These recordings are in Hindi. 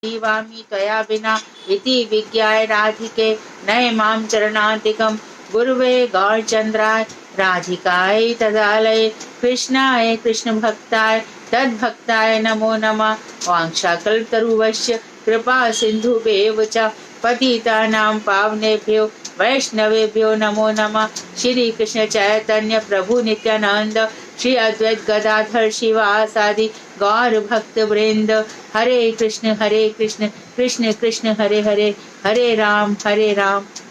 जीवामि त्वया विना इति विज्ञाय राधिके नये मां चरणान्तिकं गुरुवे गौरचन्द्राय राधिकाय तदालये कृष्णाय कृष्णभक्ताय तद्भक्ताय नमो नमः। वाञ्छाकल्पतरुश्च कृपा सिन्धुभ्येव च पतितानां पावनेभ्यो वैष्णवेभ्यो नमो नमः। श्री कृष्ण चैतन्य प्रभु नित्यानंद श्री अद्वैत गदाधर शिवासादि गौर भक्त वृंद हरे कृष्ण कृष्ण कृष्ण हरे हरे हरे राम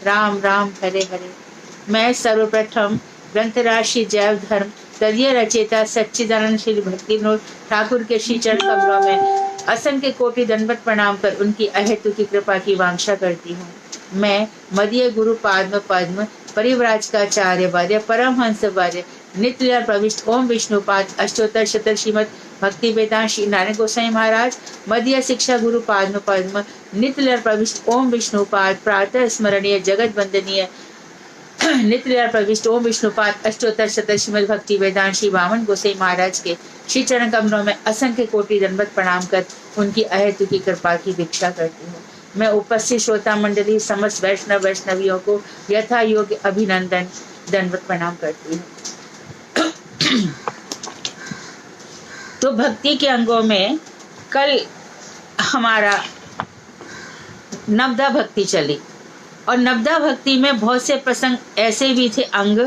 राम राम हरे हरे। मैं सर्वप्रथम ग्रंथराशि जैव धर्म तदीय रचयिता सच्चिदानंद श्री भक्ति विनोद ठाकुर के श्री चरण कमलों में असंख्य कोटि दंडवत प्रणाम कर उनकी अहेतु की कृपा की वांछा करती हूँ। मैं मदीय गुरु पद्म पद्म परिव्राजकाचार्य वर्य परमहंस वर्य नित्य प्रविष्ट ओम विष्णुपाद अष्टोत्तर शतक श्रीमद भक्ति वेदांत श्री नारायण गोसाई महाराज मदीय शिक्षा गुरु पद्म पद्म नित्य प्रविष्ट ओम विष्णुपाद प्रातः स्मरणीय जगत वंदनीय नित्य प्रविष्ट ओम विष्णुपाद अष्टोत्तर शतक श्रीमद भक्ति वेदांत श्री वामन गोसाई महाराज के श्री चरण कमलों में असंख्य कोटि दंडवत प्रणाम कर उनकी अहेतु की कृपा की भिक्षा करती हूँ। मैं उपस्थित श्रोता मंडली समस्त वैष्णव वैष्णवियों को यथा योग्य अभिनंदन दंडवत प्रणाम करती हूँ। तो भक्ति के अंगों में कल हमारा नवदा भक्ति चली और नवदा भक्ति में बहुत से प्रसंग ऐसे भी थे अंग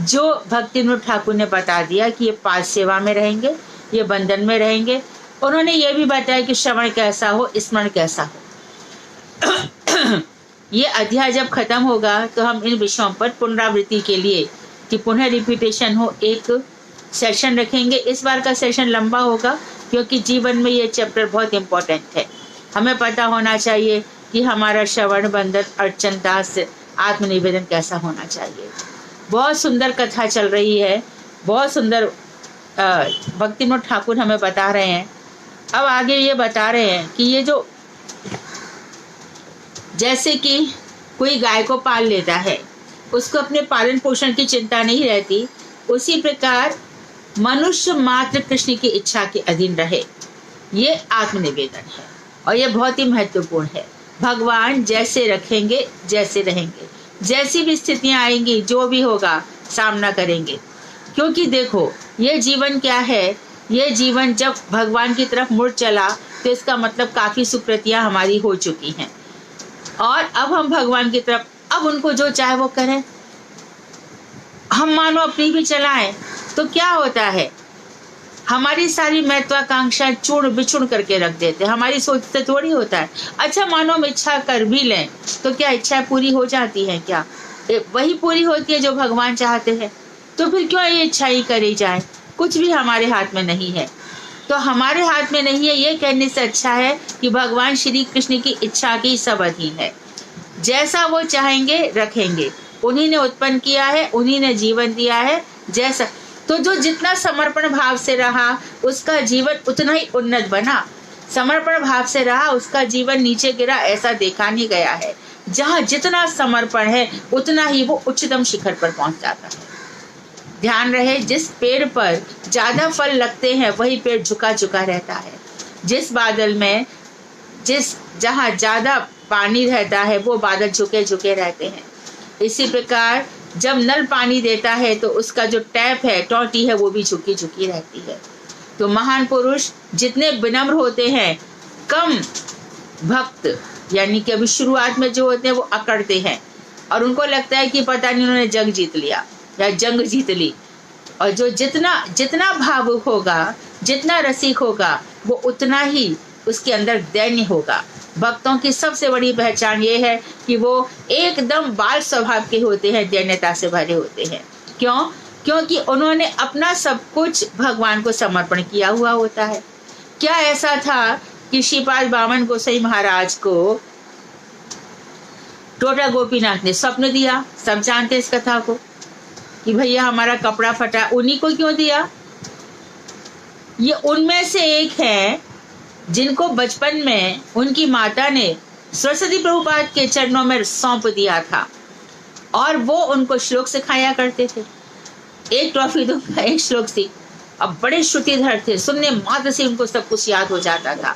जो भक्ति विनोद ठाकुर ने बता दिया कि ये पाद सेवा में रहेंगे, ये बंधन में रहेंगे। उन्होंने ये भी बताया कि श्रवण कैसा हो, स्मरण कैसा हो। ये अध्याय जब खत्म होगा तो हम इन विषयों पर पुनरावृत्ति के लिए कि पुनः रिपीटेशन हो एक सेशन रखेंगे। इस बार का सेशन लंबा होगा क्योंकि जीवन में ये चैप्टर बहुत इम्पोर्टेंट है। हमें पता होना चाहिए कि हमारा श्रवण बंधन अर्चन दास आत्मनिवेदन कैसा होना चाहिए। बहुत सुंदर कथा चल रही है, बहुत सुंदर भक्ति विनोद ठाकुर हमें बता रहे हैं। अब आगे ये बता रहे हैं कि ये जो जैसे कि कोई गाय को पाल लेता है, उसको अपने पालन पोषण की चिंता नहीं रहती, उसी प्रकार मनुष्य मात्र कृष्ण की इच्छा के अधीन रहे, ये आत्मनिवेदन है और ये बहुत ही महत्वपूर्ण है। भगवान जैसे रखेंगे जैसे रहेंगे, जैसी भी स्थितियां आएंगी जो भी होगा सामना करेंगे। क्योंकि देखो ये जीवन क्या है, ये जीवन जब भगवान की तरफ मुड़ चला तो इसका मतलब काफी सुकृतियां हमारी हो चुकी हैं और अब हम भगवान की तरफ, अब उनको जो चाहे वो करें। हम मानो अपनी भी चलाएं तो क्या होता है, हमारी सारी महत्वाकांक्षा चूर्ण बिचूर्ण करके रख देते हैं। हमारी सोच से थोड़ी होता है। अच्छा मानो हम इच्छा कर भी लें तो क्या इच्छा पूरी हो जाती है? क्या वही पूरी होती है जो भगवान चाहते हैं? तो फिर क्यों ये इच्छा ही करी जाए? कुछ भी हमारे हाथ में नहीं है। तो हमारे हाथ में नहीं है ये कहने से अच्छा है कि भगवान श्री कृष्ण की इच्छा की सब अधीन है। जैसा वो चाहेंगे रखेंगे, उन्हीं ने उत्पन्न किया है, उन्हीं ने जीवन दिया है। जैसा तो जो जितना समर्पण भाव से रहा उसका जीवन उतना ही उन्नत बना, समर्पण भाव से रहा उसका जीवन नीचे गिरा, ऐसा देखा नहीं गया है। जहाँ जितना समर्पण है उतना ही वो उच्चतम शिखर पर पहुंच जाता है। ध्यान रहे, जिस पेड़ पर ज्यादा फल लगते हैं वही पेड़ झुका झुका रहता है। जिस बादल में जहाँ ज्यादा पानी रहता है वो बादल झुके झुके रहते हैं। इसी प्रकार जब नल पानी देता है तो उसका जो टैप है, टोटी है, वो भी झुकी झुकी रहती है। तो महान पुरुष जितने विनम्र होते हैं, कम भक्त यानी कि अभी शुरुआत में जो होते हैं वो अकड़ते हैं और उनको लगता है कि पता नहीं उन्होंने जंग जीत लिया या जंग जीत ली। और जो जितना भावुक होगा, जितना रसिक होगा, वो उतना ही उसके अंदर दैन्य होगा। भक्तों की सबसे बड़ी पहचान ये है कि वो एकदम बाल स्वभाव के होते हैं, दैन्यता से भरे होते हैं। क्यों? क्योंकि उन्होंने अपना सब कुछ भगवान को समर्पण किया हुआ होता है। क्या ऐसा था कि श्रीपाद वामन गोसाई महाराज को टोटा गोपीनाथ ने स्वप्न दिया? सब जानते इस कथा को कि भैया हमारा कपड़ा फटा, उन्हीं को क्यों दिया? ये उनमें से एक है जिनको बचपन में उनकी माता ने सरस्वती प्रभुपाद के चरणों में सौंप दिया था और वो उनको श्लोक सिखाया करते थे। एक ट्रॉफी दूंगा, एक श्लोक सीख। अब बड़े श्रुतिधर थे, सुनने मात्र से उनको सब कुछ याद हो जाता था।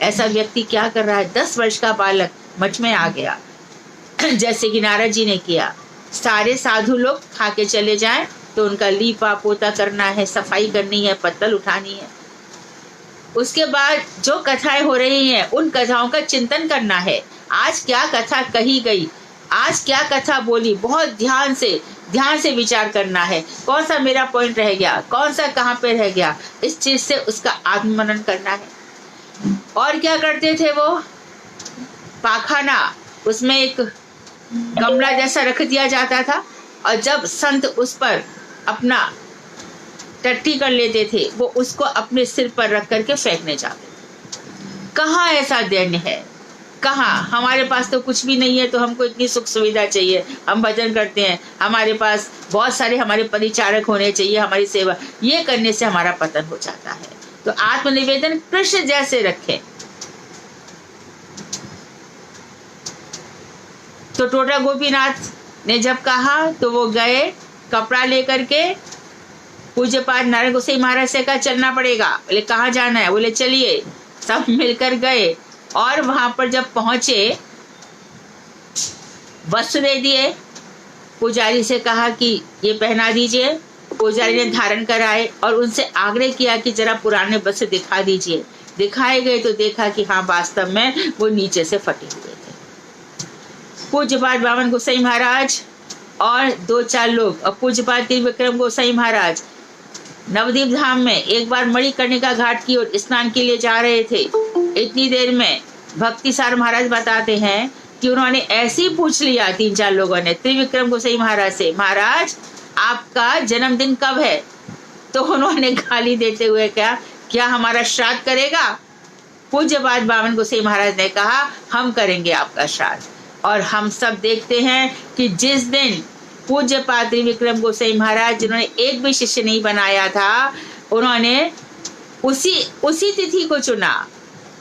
ऐसा व्यक्ति क्या कर रहा है? 10 वर्ष का बालक मठ में आ गया, जैसे कि नारद जी ने किया। सारे साधु लोग खा के चले जाएं तो उनका लीपा पोता करना है, सफाई करनी है, पत्तल उठानी है। उसके बाद जो कथाएं हो रही हैं उन कथाओं का चिंतन करना है। आज क्या कथा कही गई, आज क्या कथा बोली, बहुत ध्यान से विचार करना है। कौन सा मेरा पॉइंट रह गया, कौन सा कहाँ पे रह गया, इस चीज से उसका आत्ममनन करना है। और क्या करते थे वो? पाखाना, उसमें एक गमला जैसा रख दिया जाता था और जब संत उस पर अपना टट्टी कर लेते थे वो उसको अपने सिर पर रख करके फेंकने जाते थे। कहाँ ऐसा दिन है? कहाँ? हमारे पास तो कुछ भी नहीं है तो हमको इतनी सुख सुविधा चाहिए, हम भजन करते हैं, हमारे पास बहुत सारे हमारे परिचारक होने चाहिए, हमारी सेवा, ये करने से हमारा पतन हो जाता है। तो आत्मनिवेदन कृष्ण जैसे रखें। तो टोटा गोपीनाथ ने जब कहा तो वो गए कपड़ा लेकर के, पूज्यपाद नारायण गोसाई महाराज से कहा चलना पड़ेगा। बोले कहाँ जाना है? बोले चलिए। सब मिलकर गए और वहां पर जब पहुंचे वस्त्र दे दिए, पुजारी से कहा कि ये पहना दीजिए। पुजारी ने धारण कराए और उनसे आग्रह किया कि जरा पुराने वस्त्र दिखा दीजिए। दिखाए गए तो देखा कि हाँ वास्तव में वो नीचे से फटे हुए थे। पूज्यपाद बामन गोसाई महाराज और 2-4 लोग और पूज्यपाद त्रिविक्रम गोसाई महाराज नवदीप धाम में एक बार मणिकर्णिका घाट की ओर स्नान के लिए जा रहे थे। इतनी देर में भक्तिसार महाराज बताते हैं कि उन्होंने ऐसे ही पूछ लिया 3-4 लोगों ने त्रिविक्रम गोसाई महाराज से, महाराज आपका जन्मदिन कब है? तो उन्होंने गाली देते हुए क्या हमारा श्राद्ध करेगा? पूज्यपाद बामन गोसाई महाराज ने कहा हम करेंगे आपका श्राद्ध। और हम सब देखते हैं कि जिस दिन पूज्यपाद त्रिविक्रम गोसाई महाराज जिन्होंने एक भी शिष्य नहीं बनाया था, उन्होंने उसी तिथि को चुना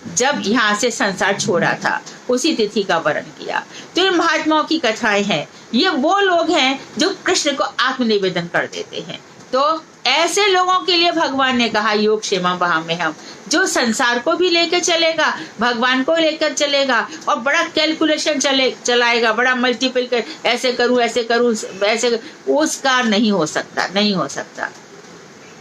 जब यहाँ से संसार छोड़ा था, उसी तिथि का वर्ण किया। तो ये महात्माओं की कथाएं हैं। ये वो लोग हैं जो कृष्ण को आत्मनिवेदन कर देते हैं। तो ऐसे लोगों के लिए भगवान ने कहा योग क्षेमा वहां में हम, जो संसार को भी लेकर चलेगा, भगवान को लेकर चलेगा और बड़ा कैलकुलेशन चलाएगा, बड़ा मल्टीपल कर, ऐसे करूं ऐसे, उसका नहीं हो सकता।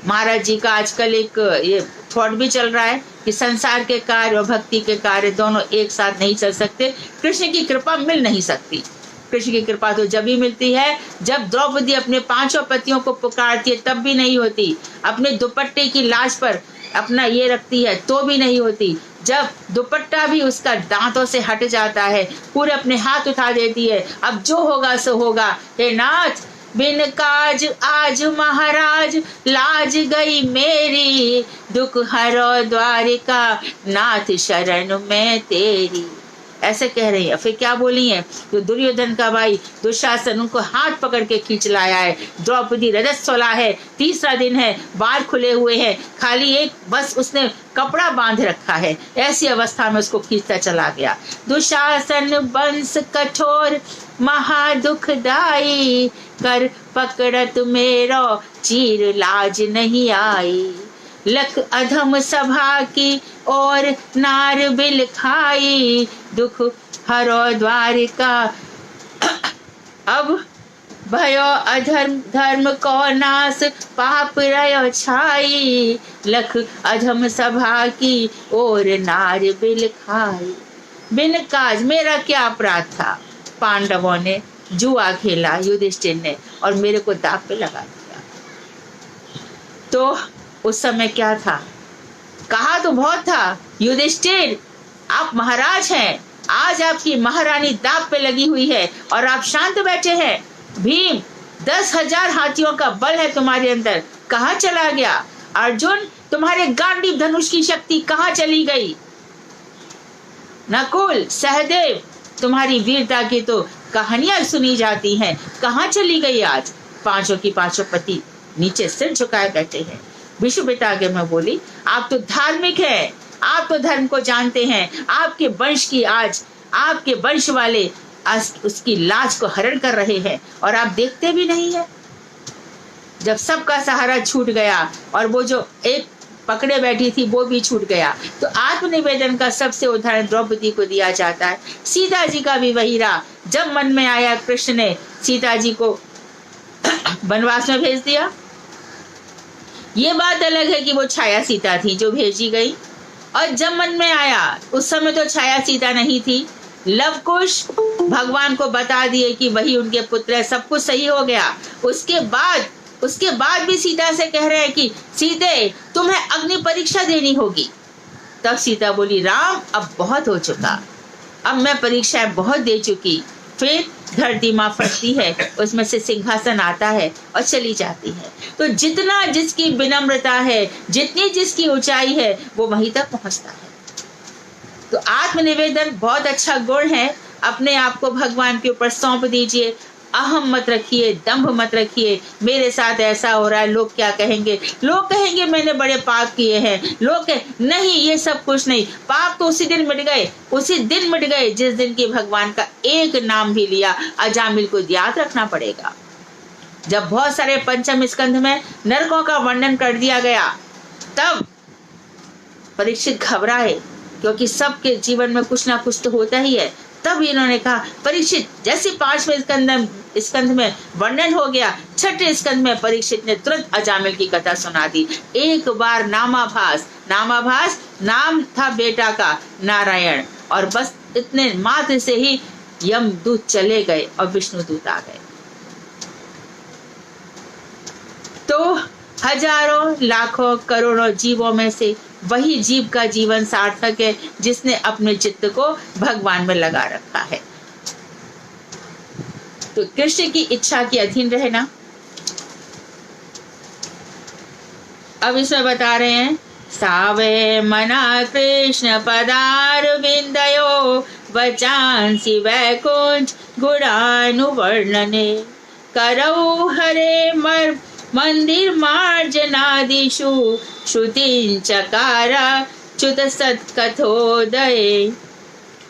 महाराज जी का आजकल एक ये थॉट भी चल रहा है कि संसार के कार्य और भक्ति के कार्य दोनों एक साथ नहीं चल सकते। कृष्ण की कृपा मिल नहीं सकती। कृष्ण की कृपा तो जब भी मिलती है जब द्रौपदी अपने 5 पतियों को पुकारती है, तब भी नहीं होती। अपने दुपट्टे की लाश पर अपना ये रखती है तो भी नहीं होती। जब दुपट्टा भी उसका दांतों से हट जाता है, पूरे अपने हाथ उठा देती है, अब जो होगा सो होगा। हे नाथ बिन काज आज महाराज लाज गई मेरी, दुख हरो द्वारिका नाथ शरण में तेरी। ऐसे कह रही है। फिर क्या बोली है? तो दुर्योधन का भाई दुशासन उनको हाथ पकड़ के खींच लाया है। द्रौपदी रजस्वला है, 3रा दिन है, बाल खुले हुए हैं, खाली एक बस उसने कपड़ा बांध रखा है। ऐसी अवस्था में उसको खींचता चला गया। दुशासन वंश कठोर महादुखदाई, कर पकड़त मेरो चीर लाज नहीं आई। लख अधम सभा की और नार बिल खाई, दुख हरो द्वारिका अब भयो अधर्म धर्म को नाश, पाप रयो छाई। लख अधम सभा की और नार बिल खाई। बिन काज मेरा क्या अपराध था? पांडवों ने जुआ खेला, युधिष्ठिर ने, और मेरे को दाग पे लगा दिया। तो उस समय क्या था? कहा तो बहुत था, युधिष्ठिर आप महाराज हैं, आज आपकी महारानी दाग पे लगी हुई है और आप शांत बैठे हैं। भीम 10,000 हाथियों का बल है तुम्हारे अंदर, कहाँ चला गया? अर्जुन तुम्हारे गांडीव धनुष की शक्ति कहाँ चली गई? नकुल सहदेव तुम्हारी वीरता की तो कहानियां सुनी जाती हैं, कहाँ चली गई आज? 5 की 5 पति नीचे सिर झुकाए बैठे हैं। विष्णु पिता आगे मैं बोली, आप तो धार्मिक हैं, आप तो धर्म को जानते हैं। आपके वंश की आज आपके वंश वाले आज उसकी लाज को हरण कर रहे हैं और आप देखते भी नहीं है। जब सबका सहारा छूट गया और वो जो एक पकड़े बैठी थी वो भी छूट गया। तो आत्मनिवेदन का सबसे उदाहरण द्रौपदी को दिया जाता है। सीता जी का भी वही रहा। जब मन में आया कृष्ण ने सीता जी को वनवास में भेज दिया। ये बात अलग है कि वो छाया सीता थी जो भेजी गई, और जब मन में आया उस समय तो छाया सीता नहीं थी। लव कुश भगवान को बता दिए कि वही उनके पुत्र है, सब कुछ सही हो गया। उसके बाद भी सीता से कह रहे हैं कि सीते तुम्हें अग्नि परीक्षा देनी होगी। तब सीता बोली राम अब बहुत हो चुका, अब मैं परीक्षाएं बहुत दे चुकी। फिर धरती माँ फटती है, उसमें से सिंहासन आता है और चली जाती है। तो जितना जिसकी विनम्रता है, जितनी जिसकी ऊंचाई है, वो वहीं तक पहुंचता है। तो आत्मनिवेदन बहुत अच्छा गुण है। अपने आप को भगवान के ऊपर सौंप दीजिए। अहम मत रखिए, दंभ मत रखिए, मेरे साथ ऐसा हो रहा है, लोग क्या कहेंगे, लोग कहेंगे मैंने बड़े पाप किए हैं, लोग नहीं, ये सब कुछ नहीं। पाप तो उसी दिन मिट गए जिस दिन की भगवान का एक नाम भी लिया। अजामिल को याद रखना पड़ेगा। जब बहुत सारे पंचम स्कंध में नरकों का वर्णन कर दिया गया, तब परीक्षित घबराए, क्योंकि सबके जीवन में कुछ ना कुछ तो होता ही है। तब इन्होंने कहा परीक्षित, जैसे 5वें स्कंध में वर्णन हो गया, 6ठे स्कंध में परीक्षित ने तुरंत अजामिल की कथा सुना दी। एक बार नामाभास नाम था बेटा का नारायण, और बस इतने मात्र से ही यमदूत चले गए और विष्णु दूत आ गए। तो हजारों लाखों करोड़ों जीवों में से वही जीव का जीवन सार्थक है जिसने अपने चित्त को भगवान में लगा रखा है। तो कृष्ण की इच्छा के अधीन रहना। अब इसमें बता रहे हैं सावे मना कृष्ण पदार विंदयो वचांसी वैकुंठ गुणानुवर्णने करौ हरे मंदिर मार्जनादिषु श्रुतिं चकारा च्युत सत्कथोदये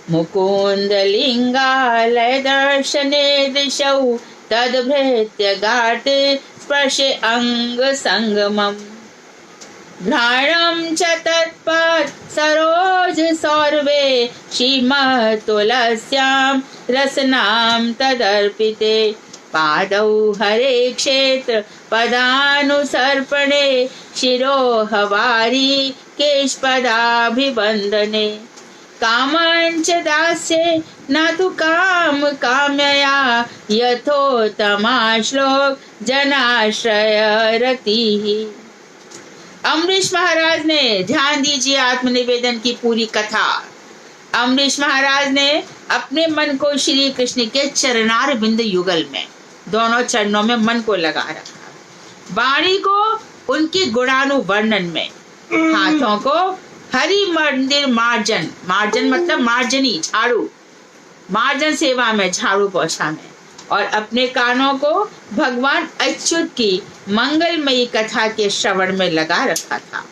मुकुंद लिंगालय दर्शने दिशौ तद्भृत्य घाटे स्पर्शे अंग संगमम् घ्राणं च तत्पद सरोज सौरभे श्रीमत्तुलस्यां रसनां तदर्पिते पादौ हरे क्षेत्र पदानुसर्पणे शिरोहवारी केशपदाभिवंदने कामंच दास्ये न तु काम काम्यया यथोत्तमाश्लोक जनाश्रय रतिः। अम्बरीश महाराज ने, ध्यान दीजिए आत्मनिवेदन की पूरी कथा। अम्बरीश महाराज ने अपने मन को श्री कृष्ण के चरणार बिंद युगल में, दोनों चरणों में मन को लगा रखा। वाणी को उनके गुणानुवर्णन में, हाथों को हरि मंदिर मार्जन मतलब मार्जनी, झाड़ू, मार्जन सेवा में, झाड़ू पोछा में, और अपने कानों को भगवान अच्युत की मंगलमयी कथा के श्रवण में लगा रखा था।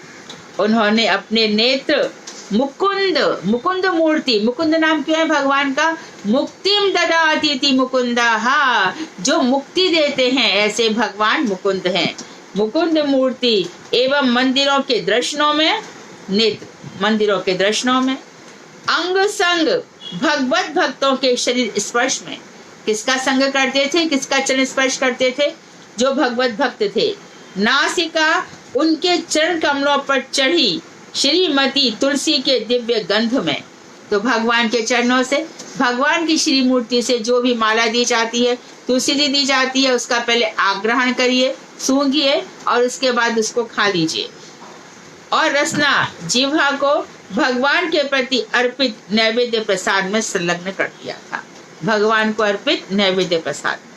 उन्होंने अपने नेत्र मुकुंद मूर्ति, मुकुंद नाम क्यों है भगवान का? मुक्तिम ददाति मुकुंदा, जो मुक्ति देते हैं ऐसे भगवान मुकुंद हैं। मुकुंद मूर्ति एवं मंदिरों के दर्शनों में, नेत्र मंदिरों के दर्शनों में, अंग संग भगवत भक्तों के शरीर स्पर्श में। किसका संग करते थे, किसका चरण स्पर्श करते थे? जो भगवत भक्त थे। नासिका उनके चरण कमलों पर चढ़ी श्रीमती तुलसी के दिव्य गंध में। तो भगवान के चरणों से, भगवान की श्री मूर्ति से जो भी माला दी जाती है, तुलसी दी जाती है, उसका पहले आग्रहण करिए, सूंघिए और उसके बाद उसको खा लीजिए। और रसना जिह्वा को भगवान के प्रति अर्पित नैवेद्य प्रसाद में संलग्न कर दिया था। भगवान को अर्पित नैवेद्य प्रसाद में।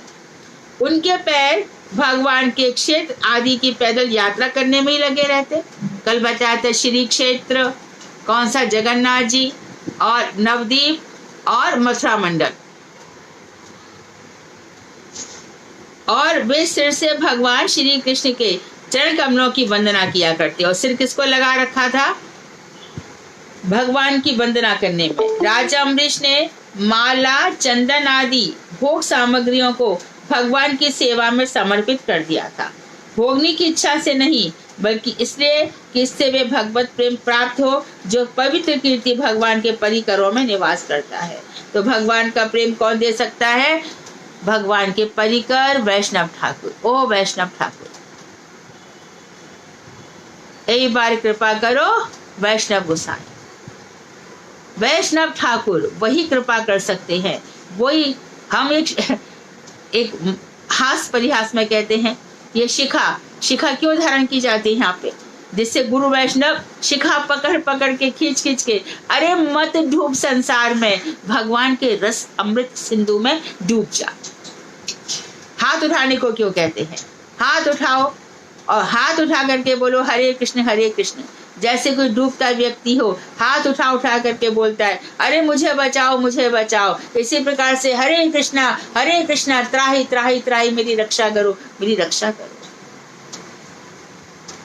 उनके पैर भगवान के क्षेत्र आदि की पैदल यात्रा करने में ही लगे रहते। कल बताया था श्री क्षेत्र कौन सा, जगन्नाथ जी और नवदीप और मथुरा मंडल। और वे सिर से भगवान श्री कृष्ण के चरण कमलों की वंदना किया करते। और सिर किसको लगा रखा था? भगवान की वंदना करने में। राजा अम्बरीश ने माला, चंदन आदि भोग सामग्रियों को भगवान की सेवा में समर्पित कर दिया था। भोगने की इच्छा से नहीं, बल्कि इसलिए कि इससे वे भगवत प्रेम प्राप्त हो जो पवित्र कीर्ति भगवान के परिकरों में निवास करता है। तो भगवान का प्रेम कौन दे सकता है? भगवान के परिकर वैष्णव ठाकुर। ओ वैष्णव ठाकुर, एक बार कृपा करो वैष्णव गोसाई। वैष्णव ठाकुर वही कृपा कर सकते हैं। वही हम एक हास परिहास में कहते हैं, ये शिखा क्यों धारण की जाती है यहाँ पे? जिससे गुरु वैष्णव शिखा पकड़ पकड़ के खींच के, अरे मत डूब संसार में, भगवान के रस अमृत सिंधु में डूब जा। हाथ उठाने को क्यों कहते हैं? हाथ उठाओ और हाथ उठा करके बोलो हरे कृष्ण हरे कृष्ण। जैसे कोई डूबता व्यक्ति हो, हाथ उठा करके बोलता है अरे मुझे बचाओ मुझे बचाओ। इसी प्रकार से हरे कृष्णा त्राहि त्राहि त्राहि, मेरी रक्षा करो मेरी रक्षा करो।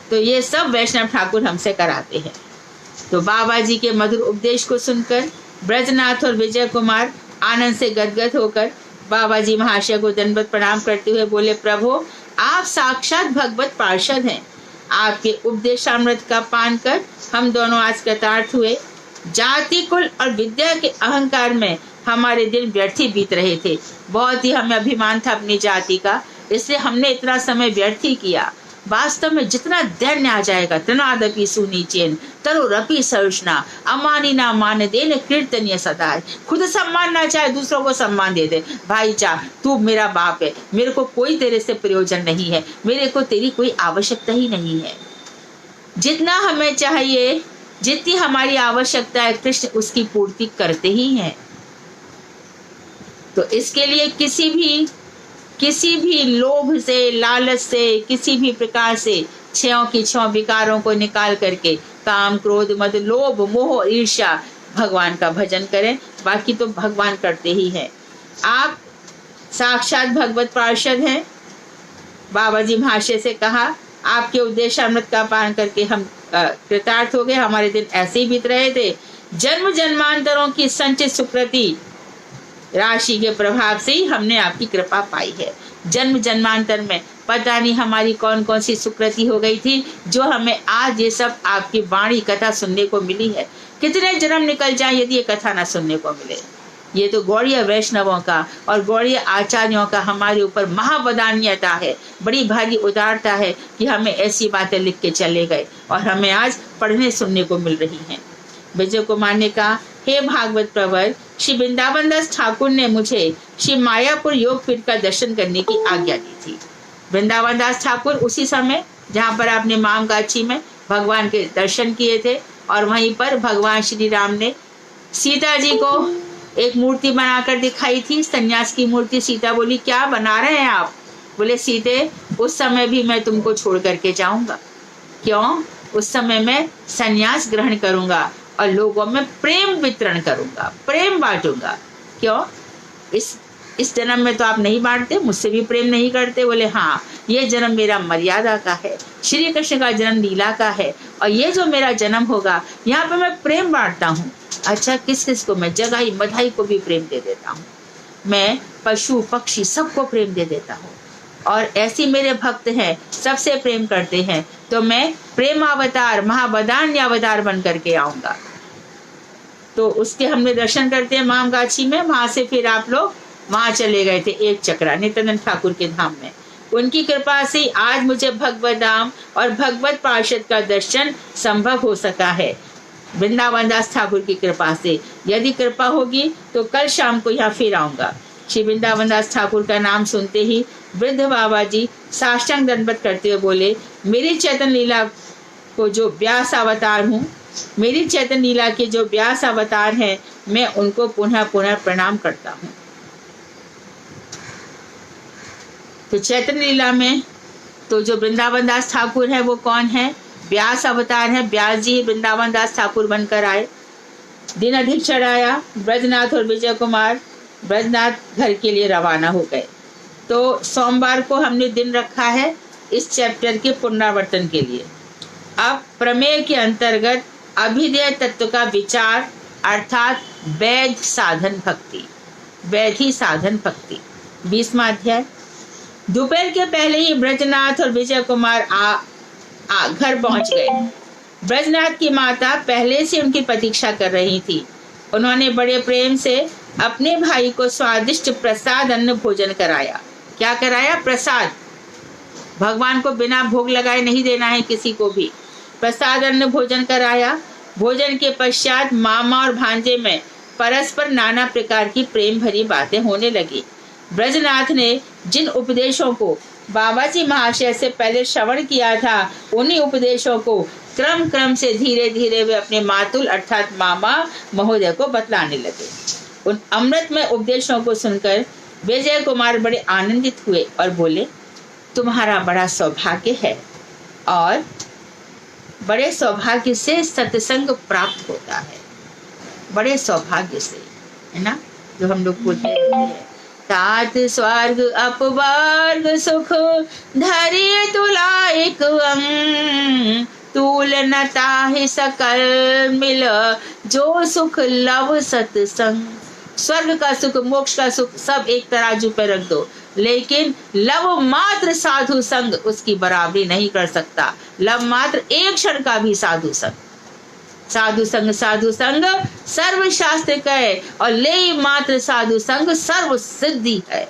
तो ये सब वैष्णव ठाकुर हमसे कराते हैं। तो बाबा जी के मधुर उपदेश को सुनकर ब्रजनाथ और विजय कुमार आनंद से गदगद होकर बाबा जी महाशय को दंडवत प्रणाम करते हुए बोले, प्रभु आप साक्षात भगवत पार्षद हैं। आपके उपदेशामृत का पान कर हम दोनों आज कृतार्थ हुए। जाति कुल और विद्या के अहंकार में हमारे दिन व्यर्थ ही बीत रहे थे। बहुत ही हमें अभिमान था अपनी जाति का, इसलिए हमने इतना समय व्यर्थ ही किया। वास्तव में जितना दैन्य आ जाएगा, तनादपि सुनीचेन तरुरपि सरुष्णा अमानिना मान देन कीर्तनीय सदा। खुद सम्मान ना चाहे दूसरों को सम्मान दे दे। भाई चाह तू मेरा बाप है, मेरे को कोई तेरे से प्रयोजन नहीं है, मेरे को तेरी कोई आवश्यकता ही नहीं है। जितना हमें चाहिए, जितनी हमारी आवश्यकता है, कृष्ण उसकी पूर्ति करते ही हैं। तो इसके लिए किसी भी लोभ से, लालच से, किसी भी प्रकार से छयों की छयों विकारों को निकाल करके काम क्रोध मद लोभ मोह ईर्ष्या भगवान का भजन करें। बाकी तो भगवान करते ही हैं। आप साक्षात भगवत पार्षद हैं। बाबा जी महाशय से कहा आपके उद्देशामृत का पान करके हम कृतार्थ हो गए। हमारे दिन ऐसे ही बीत रहे थे। जन्म जन्मांतरों की संचित सुकृति राशि के प्रभाव से ही हमने आपकी कृपा पाई है। जन्म जन्मांतर में पता नहीं हमारी कौन कौन सी सुकृति हो गई थी, जो हमें आज ये सब आपकी वाणी कथा सुनने को मिली है। कितने जन्म निकल जाए यदि ये कथा ना सुनने को मिले। ये तो गौड़ीय वैष्णवों का और गौड़ीय आचार्यों का हमारे ऊपर महावदान्यता है, बड़ी भारी उदारता है कि हमें ऐसी बातें लिख के चले गए और हमें आज पढ़ने सुनने को मिल रही हैं। विजय कुमार ने कहा, हे भागवत प्रवर, श्री वृंदावन दास ठाकुर ने मुझे श्री मायापुर योग पीठ का दर्शन करने की आज्ञा दी थी। वृंदावन दास ठाकुर उसी समय जहाँ पर आपने मामगाछी में भगवान के दर्शन किए थे, और वहीं पर भगवान श्री राम ने सीता जी को एक मूर्ति बनाकर दिखाई थी, सन्यास की मूर्ति। सीता बोली, क्या बना रहे हैं आप? बोले, सीते उस समय भी मैं तुमको छोड़ करके जाऊंगा। क्यों? उस समय मैं सन्यास ग्रहण करूंगा और लोगों में प्रेम वितरण करूंगा, प्रेम बांटूंगा। क्यों? इस जन्म में तो आप नहीं बांटते, मुझसे भी प्रेम नहीं करते। बोले, हाँ, ये जन्म मेरा मर्यादा का है, श्री कृष्ण का जन्म लीला का है, और ये जो मेरा जन्म होगा यहाँ पे मैं प्रेम बांटता हूँ। अच्छा, किस किस को? मैं जगाई मधाई को भी प्रेम दे देता हूँ, मैं पशु पक्षी सबको प्रेम दे देता हूँ, और ऐसे मेरे भक्त हैं, सबसे प्रेम करते हैं। तो मैं प्रेम अवतार महावदान्य अवतार बन करके आऊंगा। तो उसके हमने दर्शन करते हैं मामगाछी में। वहां से फिर आप लोग वहां चले गए थे एक चक्रा नित्यानंद ठाकुर के धाम में। उनकी कृपा से आज मुझे भगवत धाम और भगवत पार्षद का दर्शन संभव हो सका है, वृंदावन दास ठाकुर की कृपा से। यदि कृपा होगी तो कल शाम को यहाँ फिर आऊंगा। श्री वृंदावन दास ठाकुर का नाम सुनते ही वृद्ध बाबा जी साष्टांग दंडवत करते हुए बोले, मेरी चैतन्य लीला को जो व्यास अवतार हूँ, मेरी चैतन्य लीला के जो व्यास अवतार हैं, मैं उनको पुनः पुनः प्रणाम करता हूँ। तो चैतन्य लीला में तो जो वृंदावन दास ठाकुर है वो कौन है? व्यास अवतार है। व्यास जी वृंदावन दास ठाकुर बनकर आए। दिन अधिक चढ़ाया, ब्रजनाथ और विजय कुमार ब्रजनाथ घर के लिए रवाना हो गए। तो सोमवार को हमने दिन रखा है इस चैप्टर के पुनरावर्तन के लिए। अब प्रमेय के अंतर्गत अभिधेय तत्व का विचार, अर्थात वैध साधन भक्ति, वैधी साधन भक्ति, 20वां अध्याय। दोपहर के पहले ही ब्रजनाथ और विजय कुमार घर पहुंच गए। ब्रजनाथ की माता पहले से उनकी प्रतीक्षा कर रही थी। उन्होंने बड़े प्रेम से अपने भाई को स्वादिष्ट प्रसाद अन्न भोजन कराया। क्या कराया? प्रसाद। भगवान को बिना भोग लगाए नहीं देना है किसी को भी। प्रसाद अन्न भोजन कराया। भोजन के पश्चात मामा और भांजे में परस्पर नाना प्रकार की प्रेम भरी बातें होने लगी। ब्रजनाथ ने जिन उपदेशों को बाबा जी महाशय से पहले श्रवण किया था, उन्हीं उपदेशों को क्रम क्रम से धीरे धीरे वे अपने मातुल अर्थात मामा महोदय को बतलाने लगे। उन अमृतमय उपदेशों को सुनकर विजय कुमार बड़े आनंदित हुए और बोले, तुम्हारा बड़ा सौभाग्य है और बड़े सौभाग्य से सत्संग प्राप्त होता है। बड़े सौभाग्य से, है ना, जो हम लोग बोलते हैं, तात स्वर्ग अपवर्ग सुख धरे तुला एक अंग, तूल न ताहि सकल मिल जो सुख लव सत्संग। स्वर्ग का सुख, मोक्ष का सुख सब एक तराजू पे रख दो, लेकिन लव मात्र साधु संग उसकी बराबरी नहीं कर सकता। लव मात्र एक क्षण का भी साधु संग, साधु संग सर्व शास्त्र कहे और ले मात्र साधु संग सर्व सिद्धि है।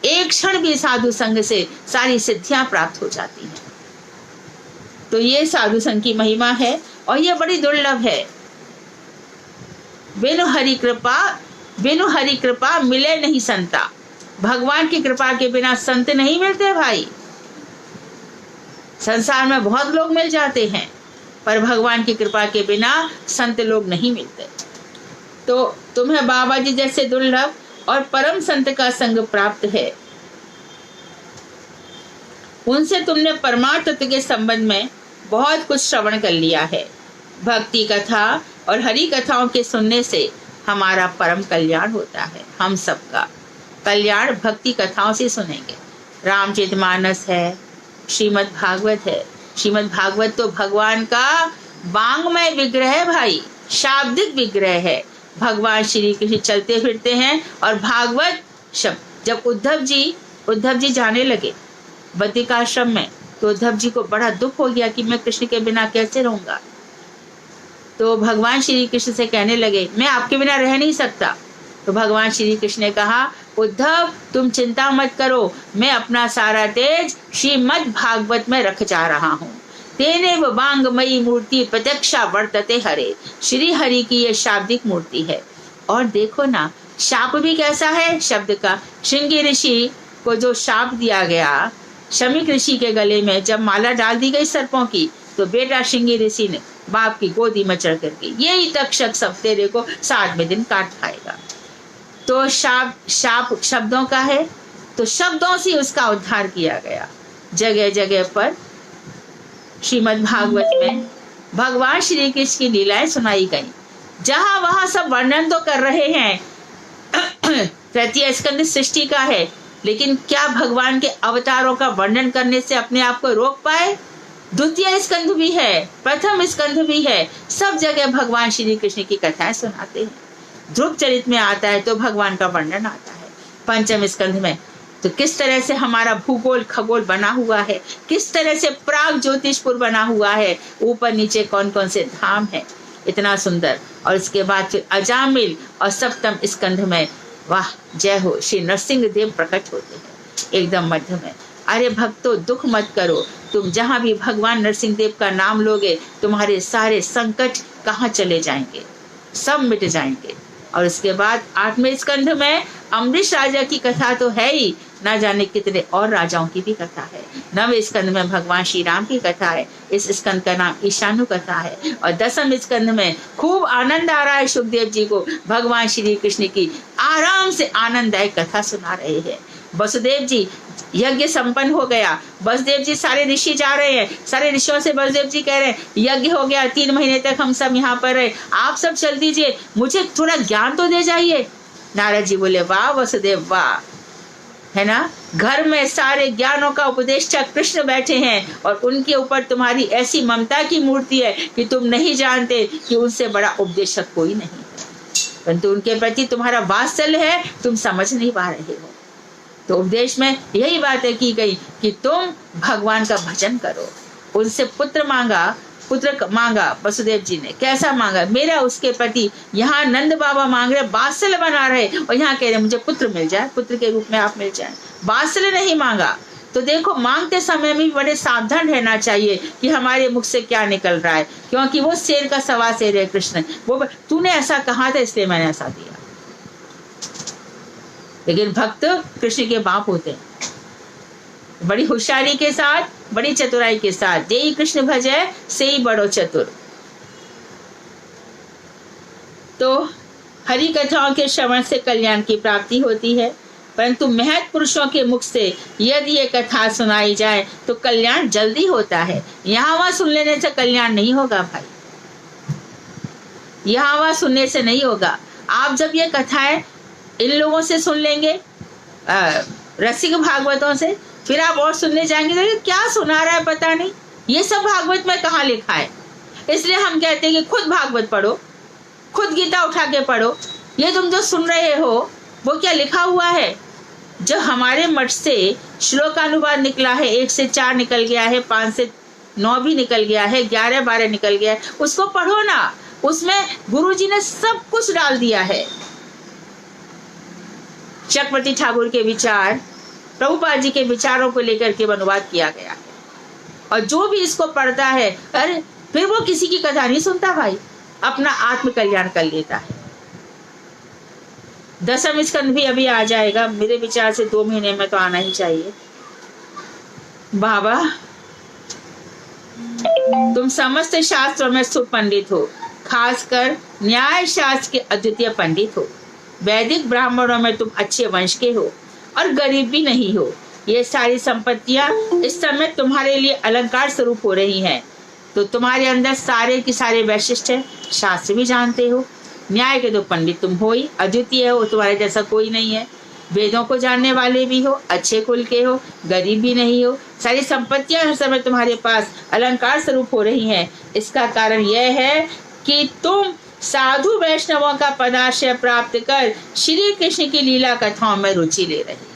एक क्षण भी साधु संग से सारी सिद्धियां प्राप्त हो जाती हैं। तो ये साधु संग की महिमा है और ये बड़ी दुर्लभ है। बिनु हरि कृपा मिले नहीं संता। भगवान की कृपा के बिना संत नहीं मिलते भाई। संसार में बहुत लोग मिल जाते हैं, पर भगवान की कृपा के बिना संत लोग नहीं मिलते। तो तुम्हें बाबा जी जैसे दुर्लभ और परम संत का संग प्राप्त है। उनसे तुमने परमार्थ तत्व के संबंध में बहुत कुछ श्रवण कर लिया है। भक्ति कथा और हरि कथाओं के सुनने से हमारा परम कल्याण होता है। हम सबका कल्याण भक्ति कथाओं से सुनेंगे। रामचरितमानस है, श्रीमद् भागवत है। श्रीमद् भागवत तो भगवान का वांग्मय विग्रह है भाई, शाब्दिक विग्रह है। भगवान श्री कृष्ण चलते फिरते हैं और भागवत शब्द। जब उद्धव जी जाने लगे बद्रिकाश्रम में, तो उद्धव जी को बड़ा दुख हो गया कि मैं कृष्ण के बिना कैसे रहूंगा। तो भगवान श्री कृष्ण से कहने लगे, मैं आपके बिना रह नहीं सकता। तो भगवान श्री कृष्ण ने कहा, उद्धव तुम चिंता मत करो, मैं अपना सारा तेज श्रीमद् भागवत में रख जा रहा हूँ। तेने वांगमयी मूर्ति प्रत्यक्षा वर्तते हरे। श्री हरि की ये शाब्दिक मूर्ति है। और देखो ना, शाप भी कैसा है शब्द का। श्रृंगी ऋषि को जो शाप दिया गया, शमीक ऋषि के गले में जब माला डाल दी गई सर्पों की, तो बेटा श्रृंगी ऋषि ने बाप की गोदी में चढ़ करके, यही तक्षक सब तेरे को 7वें दिन काट खाएगा। तो शाप शब्दों का है, तो शब्दों से उसका उद्धार किया गया। जगह जगह पर श्रीमद् भागवत में भगवान श्री कृष्ण की लीलाएं सुनाई गई। जहां वहां सब वर्णन तो कर रहे हैं, तृतीय स्कंद सृष्टि का है, लेकिन क्या भगवान के अवतारों का वर्णन करने से अपने आप को रोक पाए? द्वितीय स्कंद भी है, प्रथम स्कंद भी है, सब जगह भगवान श्री कृष्ण की कथाएं सुनाते हैं। ध्रुव चरित में आता है तो भगवान का वर्णन आता है। पंचम स्कंध में तो किस तरह से हमारा भूगोल खगोल बना हुआ है, किस तरह से प्राग ज्योतिषपुर बना हुआ है, ऊपर नीचे कौन कौन से धाम है, इतना सुंदर। और इसके बाद फिर अजामिल और सप्तम स्कंध में, वाह जय हो, श्री नरसिंह देव प्रकट होते हैं एकदम मध्य में। अरे भक्तों दुख मत करो, तुम जहां भी भगवान नरसिंह देव का नाम लोगे, तुम्हारे सारे संकट कहाँ चले जाएंगे, सब मिट जाएंगे। और उसके बाद 8वें स्कंध में अम्बरीश राजा की कथा तो है ही, ना जाने कितने और राजाओं की भी कथा है। 9वें स्कंध में भगवान श्री राम की कथा है, इस स्कंद का नाम ईशानु कथा है। और 10वें स्कंध में खूब आनंद आ रहा है, सुखदेव जी को भगवान श्री कृष्ण की आराम से आनंददायक कथा सुना रहे हैं। वसुदेव जी, यज्ञ संपन्न हो गया, वसुदेव जी सारे ऋषि जा रहे हैं, सारे ऋषियों से वसुदेव जी कह रहे हैं यज्ञ हो गया, 3 महीने तक हम सब यहाँ पर रहे, आप सब चल दीजिए, मुझे थोड़ा ज्ञान तो दे जाइए। नारद जी बोले, वाह वसुदेव वाह, है ना, घर में सारे ज्ञानों का उपदेष्टा कृष्ण बैठे हैं और उनके ऊपर तुम्हारी ऐसी ममता की मूर्ति है कि तुम नहीं जानते कि उनसे बड़ा उपदेशक कोई नहीं है, परंतु उनके प्रति तुम्हारा वात्सल्य है, तुम समझ नहीं पा रहे हो। तो उपदेश में यही बातें की गई कि तुम भगवान का भजन करो, उनसे पुत्र मांगा वसुदेव जी ने। कैसा मांगा? मेरा उसके प्रति, यहाँ नंद बाबा मांग रहे, बात्सल्य बना रहे, और यहाँ कह रहे मुझे पुत्र मिल जाए, पुत्र के रूप में आप मिल जाए। बात्सल्य नहीं मांगा। तो देखो, मांगते समय भी बड़े सावधान रहना चाहिए कि हमारे मुख से क्या निकल रहा है, क्योंकि वो शेर का सवा शेर है कृष्ण। वो तूने ऐसा कहा था इसलिए मैंने ऐसा दिया। लेकिन भक्त कृष्ण के बाप होते हैं, बड़ी होशियारी के साथ, बड़ी चतुराई के साथ। जेई कृष्ण भजे से ही बड़ो चतुर। तो हरि कथाओं के श्रवण से कल्याण की प्राप्ति होती है, परंतु महत पुरुषों के मुख से यदि ये कथा सुनाई जाए तो कल्याण जल्दी होता है। यहाँ वहां सुन लेने से कल्याण नहीं होगा भाई, यहाँ वहां सुनने से नहीं होगा। आप जब ये कथाएं इन लोगों से सुन लेंगे, रसिक भागवतों से, फिर आप और सुनने जाएंगे तो क्या सुना रहा है पता नहीं, ये सब भागवत में कहाँ लिखा है। इसलिए हम कहते हैं कि खुद भागवत पढ़ो, खुद गीता उठा के पढ़ो। ये तुम जो सुन रहे हो वो क्या लिखा हुआ है? जो हमारे मठ से श्लोकानुवाद निकला है, 1 से 4 निकल गया है, 5 से 9 भी निकल गया है, 11-12 निकल गया है, उसको पढ़ो ना। उसमें गुरुजी ने सब कुछ डाल दिया है। चक्रवर्ती ठाकुर के विचार, प्रभुपाद जी के विचारों को लेकर के अनुवाद किया गया है। और जो भी इसको पढ़ता है, अरे फिर वो किसी की कथा नहीं सुनता भाई, अपना आत्म कल्याण कर लेता है। 10वां स्कंद भी अभी आ जाएगा, मेरे विचार से 2 महीने में तो आना ही चाहिए। बाबा, तुम समस्त शास्त्रों में सुपंडित हो, खासकर न्याय शास्त्र के अद्वितीय पंडित हो। वैदिक ब्राह्मणों में तुम अच्छे वंश के हो और गरीब भी नहीं हो। ये सारी संपत्तियां इस समय तुम्हारे लिए अलंकार स्वरूप हो रही हैं। तो तुम्हारे अंदर सारे की सारे वैशिष्ट है, शास्त्र भी जानते हो, न्याय के तो पंडित तुम हो ही, अद्वितीय हो, तुम्हारे जैसा कोई नहीं है। वेदों को जानने वाले भी हो, अच्छे कुल के हो, गरीब भी नहीं हो। सारी संपत्तियां हर समय तुम्हारे पास अलंकार स्वरूप हो रही हैं। इसका कारण यह है कि तुम साधु वैष्णवों का पदाश्रय प्राप्त कर श्री कृष्ण की लीला कथाओं में रुचि ले रहे हो।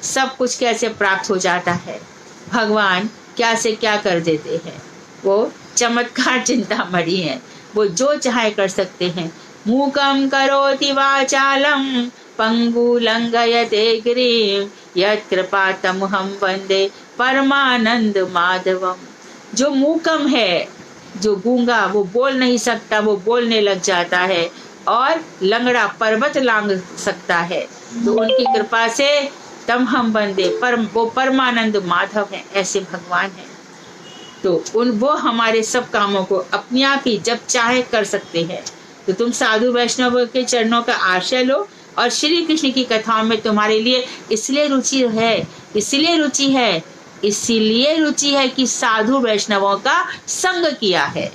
सब कुछ कैसे प्राप्त हो जाता है, भगवान क्या से क्या कर देते हैं। वो चमत्कार चिंतामणि है, वो जो चाहे कर सकते हैं। मूकम करोति वाचालम पंगु लंघयते गिरिम यत् कृपातमहं वंदे परमानंद माधवम। जो मूकम है, जो गूंगा, वो बोल नहीं सकता, वो बोलने लग जाता है, और लंगड़ा पर्वत लांग सकता है। तो उनकी कृपा से तम हम बंदे वो परमानंद माधव हैं, ऐसे भगवान हैं। तो वो हमारे सब कामों को अपने आप ही जब चाहे कर सकते हैं। तो तुम साधु वैष्णव के चरणों का आश्रय लो, और श्री कृष्ण की कथाओं में तुम्हारे लिए इसलिए रुचि है कि साधु वैष्णवों का संग किया है।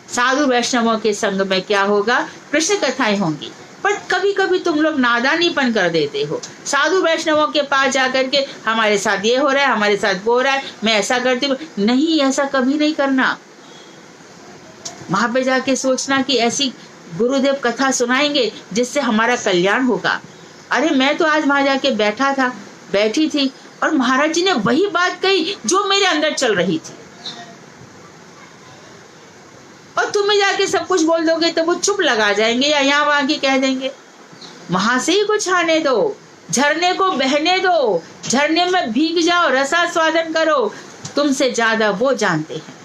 साधु वैष्णवों के संग में क्या होगा? कृष्ण कथाएं होंगी। पर कभी कभी तुम लोग नादानीपन कर देते हो। साधु वैष्णवों के पास जाकर के हमारे साथ ये हो रहा है, हमारे साथ वो हो रहा है, मैं ऐसा करती हूँ। नहीं, ऐसा कभी नहीं करना। वहां पे जाके सोचना कि ऐसी गुरुदेव कथा सुनाएंगे जिससे हमारा कल्याण होगा। अरे मैं तो आज वहां जाके बैठी थी और महाराज जी ने वही बात कही जो मेरे अंदर चल रही थी, और तुम्हें जाके सब कुछ बोल दोगे तो वो चुप लगा जाएंगे या यहाँ वहां की कह देंगे। वहां से ही कुछ आने दो, झरने को बहने दो, झरने में भीग जाओ, रसास्वादन करो। तुमसे ज्यादा वो जानते हैं।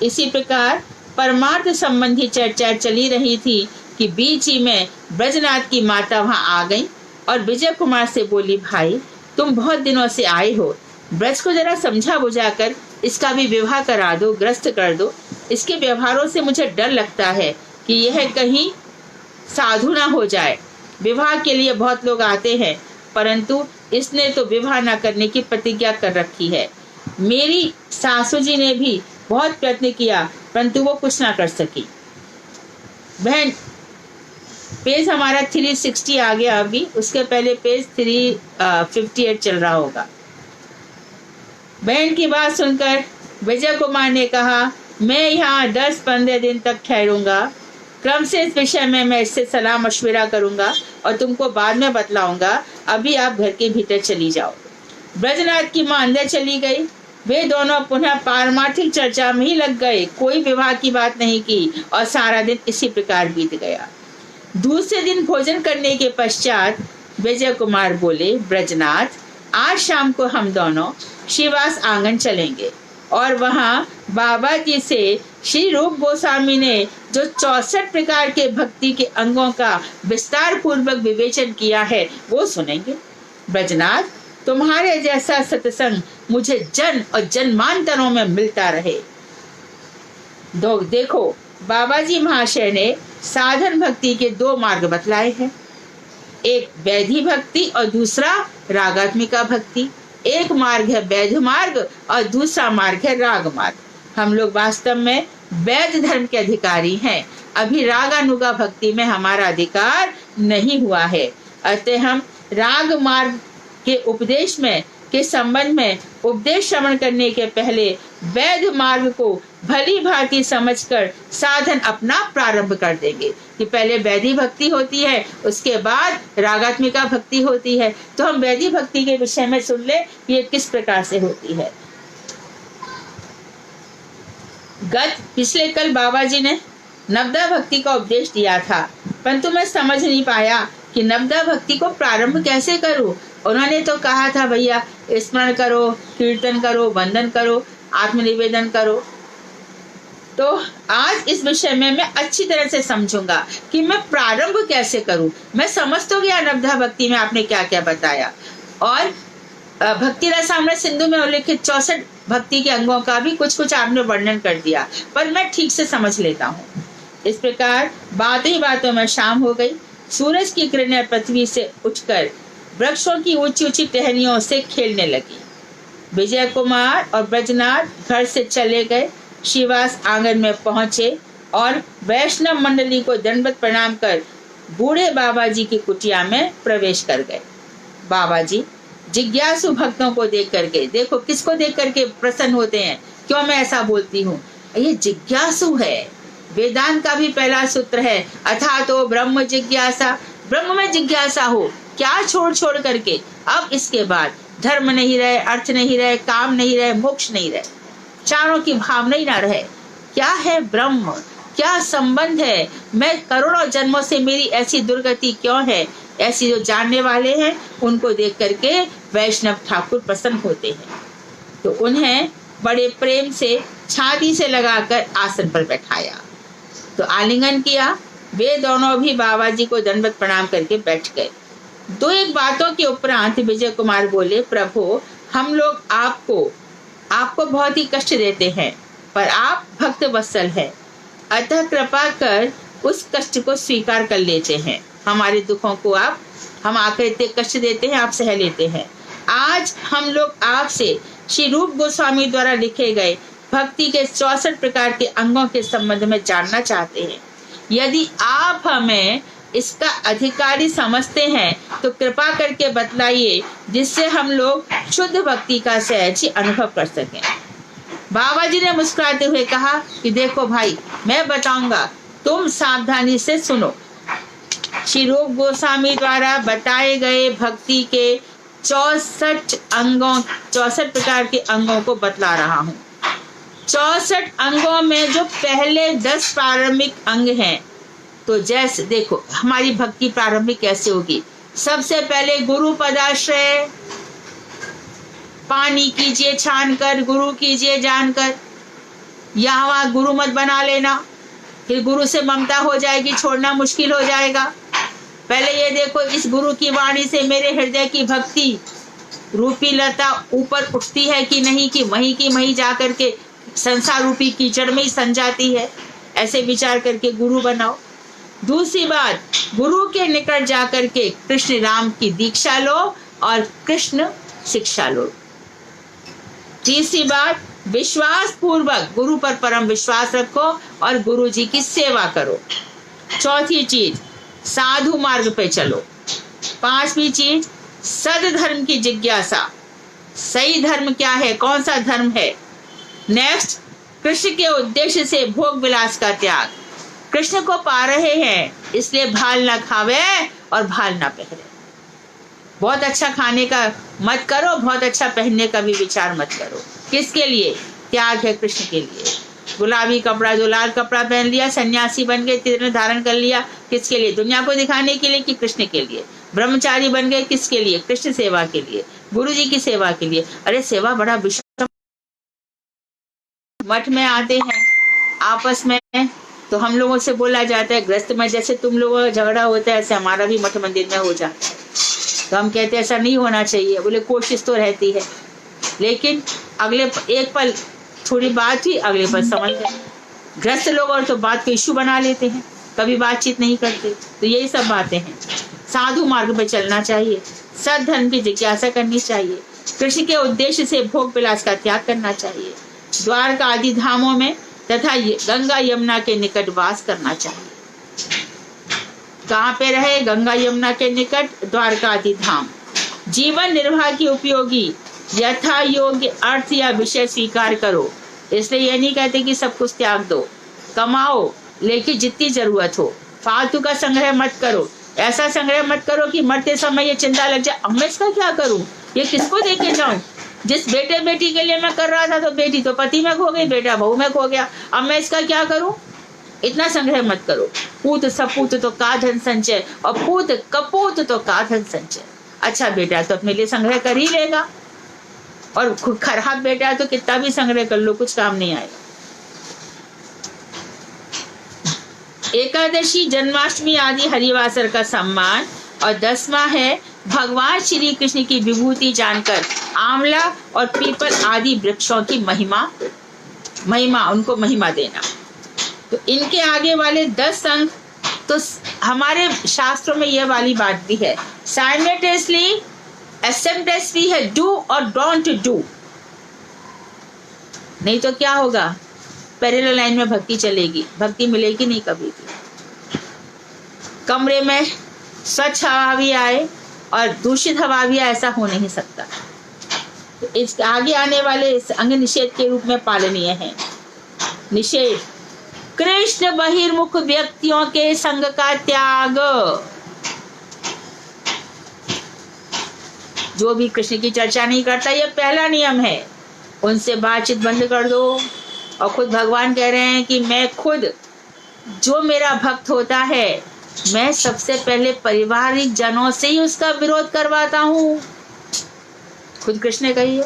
इसी प्रकार परमार्थ संबंधी चर्चा चली रही थी कि बीच ही में ब्रजनाथ की माता वहां आ गई और विजय कुमार से बोली, भाई तुम बहुत दिनों से आए हो, ब्रज को जरा समझा बुझाकर इसका भी विवाह करा दो, ग्रस्त कर दो। इसके व्यवहारों से मुझे डर लगता है कि यह कहीं साधु ना हो जाए। विवाह के लिए बहुत लोग आते हैं, परंतु इसने तो विवाह न करने की प्रतिज्ञा कर रखी है। मेरी सासू जी ने भी बहुत प्रयत्न किया, परंतु वो कुछ ना कर सकी। बहन, पेज हमारा 360 आ गया अभी, उसके पहले पेज 358 चल रहा होगा। बहन की बात सुनकर विजय कुमार ने कहा, मैं यहाँ 10-15 दिन तक ठहरूंगा। क्रम से इस विषय में मैं इससे सलाह मशविरा करूंगा और तुमको बाद में बतलाऊंगा। अभी आप घर के भीतर चली जाओ। ब्रजनाथ की मां अंदर चली गई। वे दोनों पुनः पारमार्थिक चर्चा में ही लग गए, कोई विवाह की बात नहीं की और सारा दिन इसी प्रकार बीत गया। दूसरे दिन भोजन करने के पश्चात विजय कुमार बोले, ब्रजनाथ, आज शाम को हम दोनों श्रीवास आंगन चलेंगे और वहां बाबा जी से श्री रूप गोस्वामी ने जो 64 प्रकार के भक्ति के अंगों का विस्तार पूर्वक विवेचन किया है वो सुनेंगे। ब्रजनाथ, तुम्हारे जैसा सत्संग मुझे जन और जन्मांतरों में मिलता रहे। देखो, बाबा जी महाशय ने साधन भक्ति के 2 मार्ग बतलाए हैं, एक वैधि भक्ति और दूसरा रागात्मिका भक्ति। एक मार्ग है वैध मार्ग और दूसरा मार्ग है राग मार्ग। हम लोग वास्तव में वैध धर्म के अधिकारी हैं, अभी रागानुगा भक्ति में हमारा अधिकार नहीं हुआ है। अतः हम राग मार्ग के उपदेश में के संबंध में उपदेश श्रवण करने के पहले वैध मार्ग को भली भांति समझकर साधन अपना प्रारंभ कर देंगे कि पहले वैधि भक्ति होती है, उसके बाद रागात्मिका भक्ति होती है। तो हम वैधि भक्ति के विषय में सुन ले ये किस प्रकार से होती है। पिछले कल बाबा जी ने नवदा भक्ति का उपदेश दिया था, परंतु मैं समझ नहीं पाया कि नवदा भक्ति को प्रारंभ कैसे करूं। उन्होंने तो कहा था भैया स्मरण करो, कीर्तन करो, वंदन करो, आत्मनिवेदन करो। तो आज इस विषय में मैं अच्छी तरह से समझूंगा कि मैं प्रारंभ कैसे करूं। मैं समझ तो गया नवदा भक्ति में आपने क्या क्या बताया और भक्ति रसामृत सिंधु में उल्लिखित 64 भक्ति के अंगों का भी कुछ कुछ आपने वर्णन कर दिया, पर मैं ठीक से समझ लेता हूँ। इस प्रकार बातों ही बातों में शाम हो गई। सूरज की किरणें पृथ्वी से उठकर वृक्षों की ऊंची ऊंची टहनियों से खेलने लगी। विजय कुमार और ब्रजनाथ घर से चले गए, श्रीवास आंगन में पहुंचे और वैष्णव मंडली को दंडवत प्रणाम कर बूढ़े बाबा जी की कुटिया में प्रवेश कर गए। बाबा जी जिज्ञासु भक्तों को देख करके, देखो किसको देख करके प्रसन्न होते हैं, क्यों मैं ऐसा बोलती हूँ, ये जिज्ञासु है। वेदांत का भी पहला सूत्र है, अथा तो ब्रह्म जिज्ञासा, ब्रह्म में जिज्ञासा हो, क्या छोड़ छोड़ करके। अब इसके बाद धर्म नहीं रहे, अर्थ नहीं रहे, काम नहीं रहे, मोक्ष नहीं रहे, चारों की भावना ही ना रहे। क्या है ब्रह्म, क्या संबंध है, मैं करोड़ों जन्मों से मेरी ऐसी दुर्गति क्यों है। ऐसी जो जानने वाले हैं उनको देख करके वैष्णव ठाकुर प्रसन्न होते हैं। तो उन्हें बड़े प्रेम से छाती से लगाकर आसन पर बैठाया, तो आलिंगन किया। वे दोनों भी बाबा जी को दंडवत प्रणाम करके बैठ गए। 2-1 बातों के उपरांत विजय कुमार बोले, प्रभु हम लोग आपको बहुत ही कष्ट देते हैं, पर आप भक्त वत्सल हैं, अतः कृपा कर उस कष्ट को स्वीकार कर लेते हैं। हमारे दुखों को हम आकर इतने कष्ट देते हैं, आप सह लेते हैं। आज हम लोग आपसे श्री रूप गोस्वामी द्वारा लिखे गए भक्ति के 64 प्रकार के अंगों के संबंध में जानना चाहते हैं। यदि आप हमें इसका अधिकारी समझते हैं तो कृपा करके बतलाइए, जिससे हम लोग शुद्ध भक्ति का सहज अनुभव कर सकें। बाबा जी ने मुस्कुराते हुए कहा कि देखो भाई, मैं बताऊंगा, तुम सावधानी से सुनो। श्री रूप गोस्वामी द्वारा बताए गए भक्ति के 64 प्रकार के अंगों को बतला रहा हूँ। 64 अंगों में जो पहले 10 प्रारंभिक अंग हैं, तो जैसे देखो हमारी भक्ति प्रारंभिक कैसे होगी। सबसे पहले गुरु पदाश्रय, पानी कीजिए छान कर, गुरु कीजिए जानकर। यहाँ वहाँ गुरु मत बना लेना, फिर गुरु से ममता हो जाएगी, छोड़ना मुश्किल हो जाएगा। पहले ये देखो इस गुरु की वाणी से मेरे हृदय की भक्ति रूपी लता ऊपर उठती है कि नहीं, कि वहीं की वहीं जा करके संसार रूपी कीचड़ में ही सन जाती है। ऐसे विचार करके गुरु बनाओ। दूसरी बात, गुरु के निकट जाकर के कृष्ण राम की दीक्षा लो और कृष्ण शिक्षा लो। तीसरी बात, विश्वास पूर्वक गुरु पर परम विश्वास रखो और गुरु जी की सेवा करो। चौथी चीज, साधु मार्ग पे चलो। 5वीं चीज, सदधर्म की जिज्ञासा, सही धर्म क्या है, कौन सा धर्म है। नेक्स्ट, कृष्ण के उद्देश्य से भोग विलास का त्याग। कृष्ण को पा रहे हैं इसलिए भाल ना खावे और भाल ना पहरे। बहुत अच्छा खाने का मत करो, बहुत अच्छा पहनने का भी विचार मत करो। किसके लिए? त्याग है कृष्ण के लिए। गुलाबी कपड़ा, जो लाल कपड़ा पहन लिया, सन्यासी बन गए, तीर धारण कर लिया, किसके लिए? दुनिया को दिखाने के लिए कि कृष्ण के लिए? ब्रह्मचारी बन गए, किसके लिए? कृष्ण सेवा के लिए, गुरु जी की सेवा के लिए। अरे सेवा बड़ा विषम। मठ में आते हैं आपस में तो हम लोगों से बोला जाता है, ग्रस्त में जैसे तुम लोगों का झगड़ा होता है ऐसे हमारा भी मठ मंदिर में हो जाता है। तो हम कहते हैं ऐसा नहीं होना चाहिए। बोले कोशिश तो रहती है, लेकिन अगले एक पल थोड़ी बात हुई, अगले पल समझ गए। ग्रस्त लोग और तो बात को इश्यू बना लेते हैं, कभी बातचीत नहीं करते। तो यही सब बातें हैं। साधु मार्ग पर चलना चाहिए, सद्धर्म की जिज्ञासा करनी चाहिए, कृष्ण के उद्देश्य से भोग विलास का त्याग करना चाहिए, द्वारका आदि धामों में तथा गंगा यमुना के निकट वास करना चाहिए। कहाँ पे रहे? गंगा यमुना के निकट, द्वारका आदि धाम। जीवन निर्वाह की उपयोगी यथा योग्य अर्थ या विषय स्वीकार करो। इसलिए ये नहीं कहते कि सब कुछ त्याग दो, कमाओ लेकिन जितनी जरूरत हो। फालतू का संग्रह मत करो। ऐसा संग्रह मत करो कि मरते समय ये चिंता लग जाए, अब मैं इसका क्या करूं, ये किसको दे के जाऊं? जिस बेटे बेटी के लिए मैं कर रहा था तो बेटी तो पति में खो गई, बेटा बहू में खो गया, अब मैं इसका क्या करूं? इतना संग्रह मत करो। पूत सपूत तो का धन संचय, और पूत कपूत तो का धन संचय। अच्छा बेटा तो अपने लिए संग्रह कर ही लेगा, और खराब बेटा तो कितना भी संग्रह कर लो कुछ काम नहीं आएगा। एकादशी, जन्माष्टमी आदि हरिवासर का सम्मान। और 10वां है भगवान श्री कृष्ण की विभूति जानकर आंवला और पीपल आदि वृक्षों की महिमा उनको महिमा देना। तो इनके आगे वाले 10 अंक तो हमारे शास्त्रों में यह वाली बात भी है, साइमल्टेनियसली एक्सेप्टेंस भी है, डू और डोंट डू। नहीं तो क्या होगा? पैरेलल लाइन में भक्ति चलेगी, भक्ति मिलेगी नहीं कभी भी। कमरे में स्वच्छ हवा भी आए और दूषित हवा भी आए, ऐसा हो नहीं सकता। तो इस आगे आने वाले इस अंग निषेध के रूप में पालनीय है। निषेध, कृष्ण बहिर्मुख व्यक्तियों के संग का त्याग। जो भी कृष्ण की चर्चा नहीं करता, ये पहला नियम है, उनसे बातचीत बंद कर दो। और खुद भगवान कह रहे हैं कि मैं खुद, जो मेरा भक्त होता है, मैं सबसे पहले पारिवारिक जनों से ही उसका विरोध करवाता हूं। खुद कृष्ण कहिए,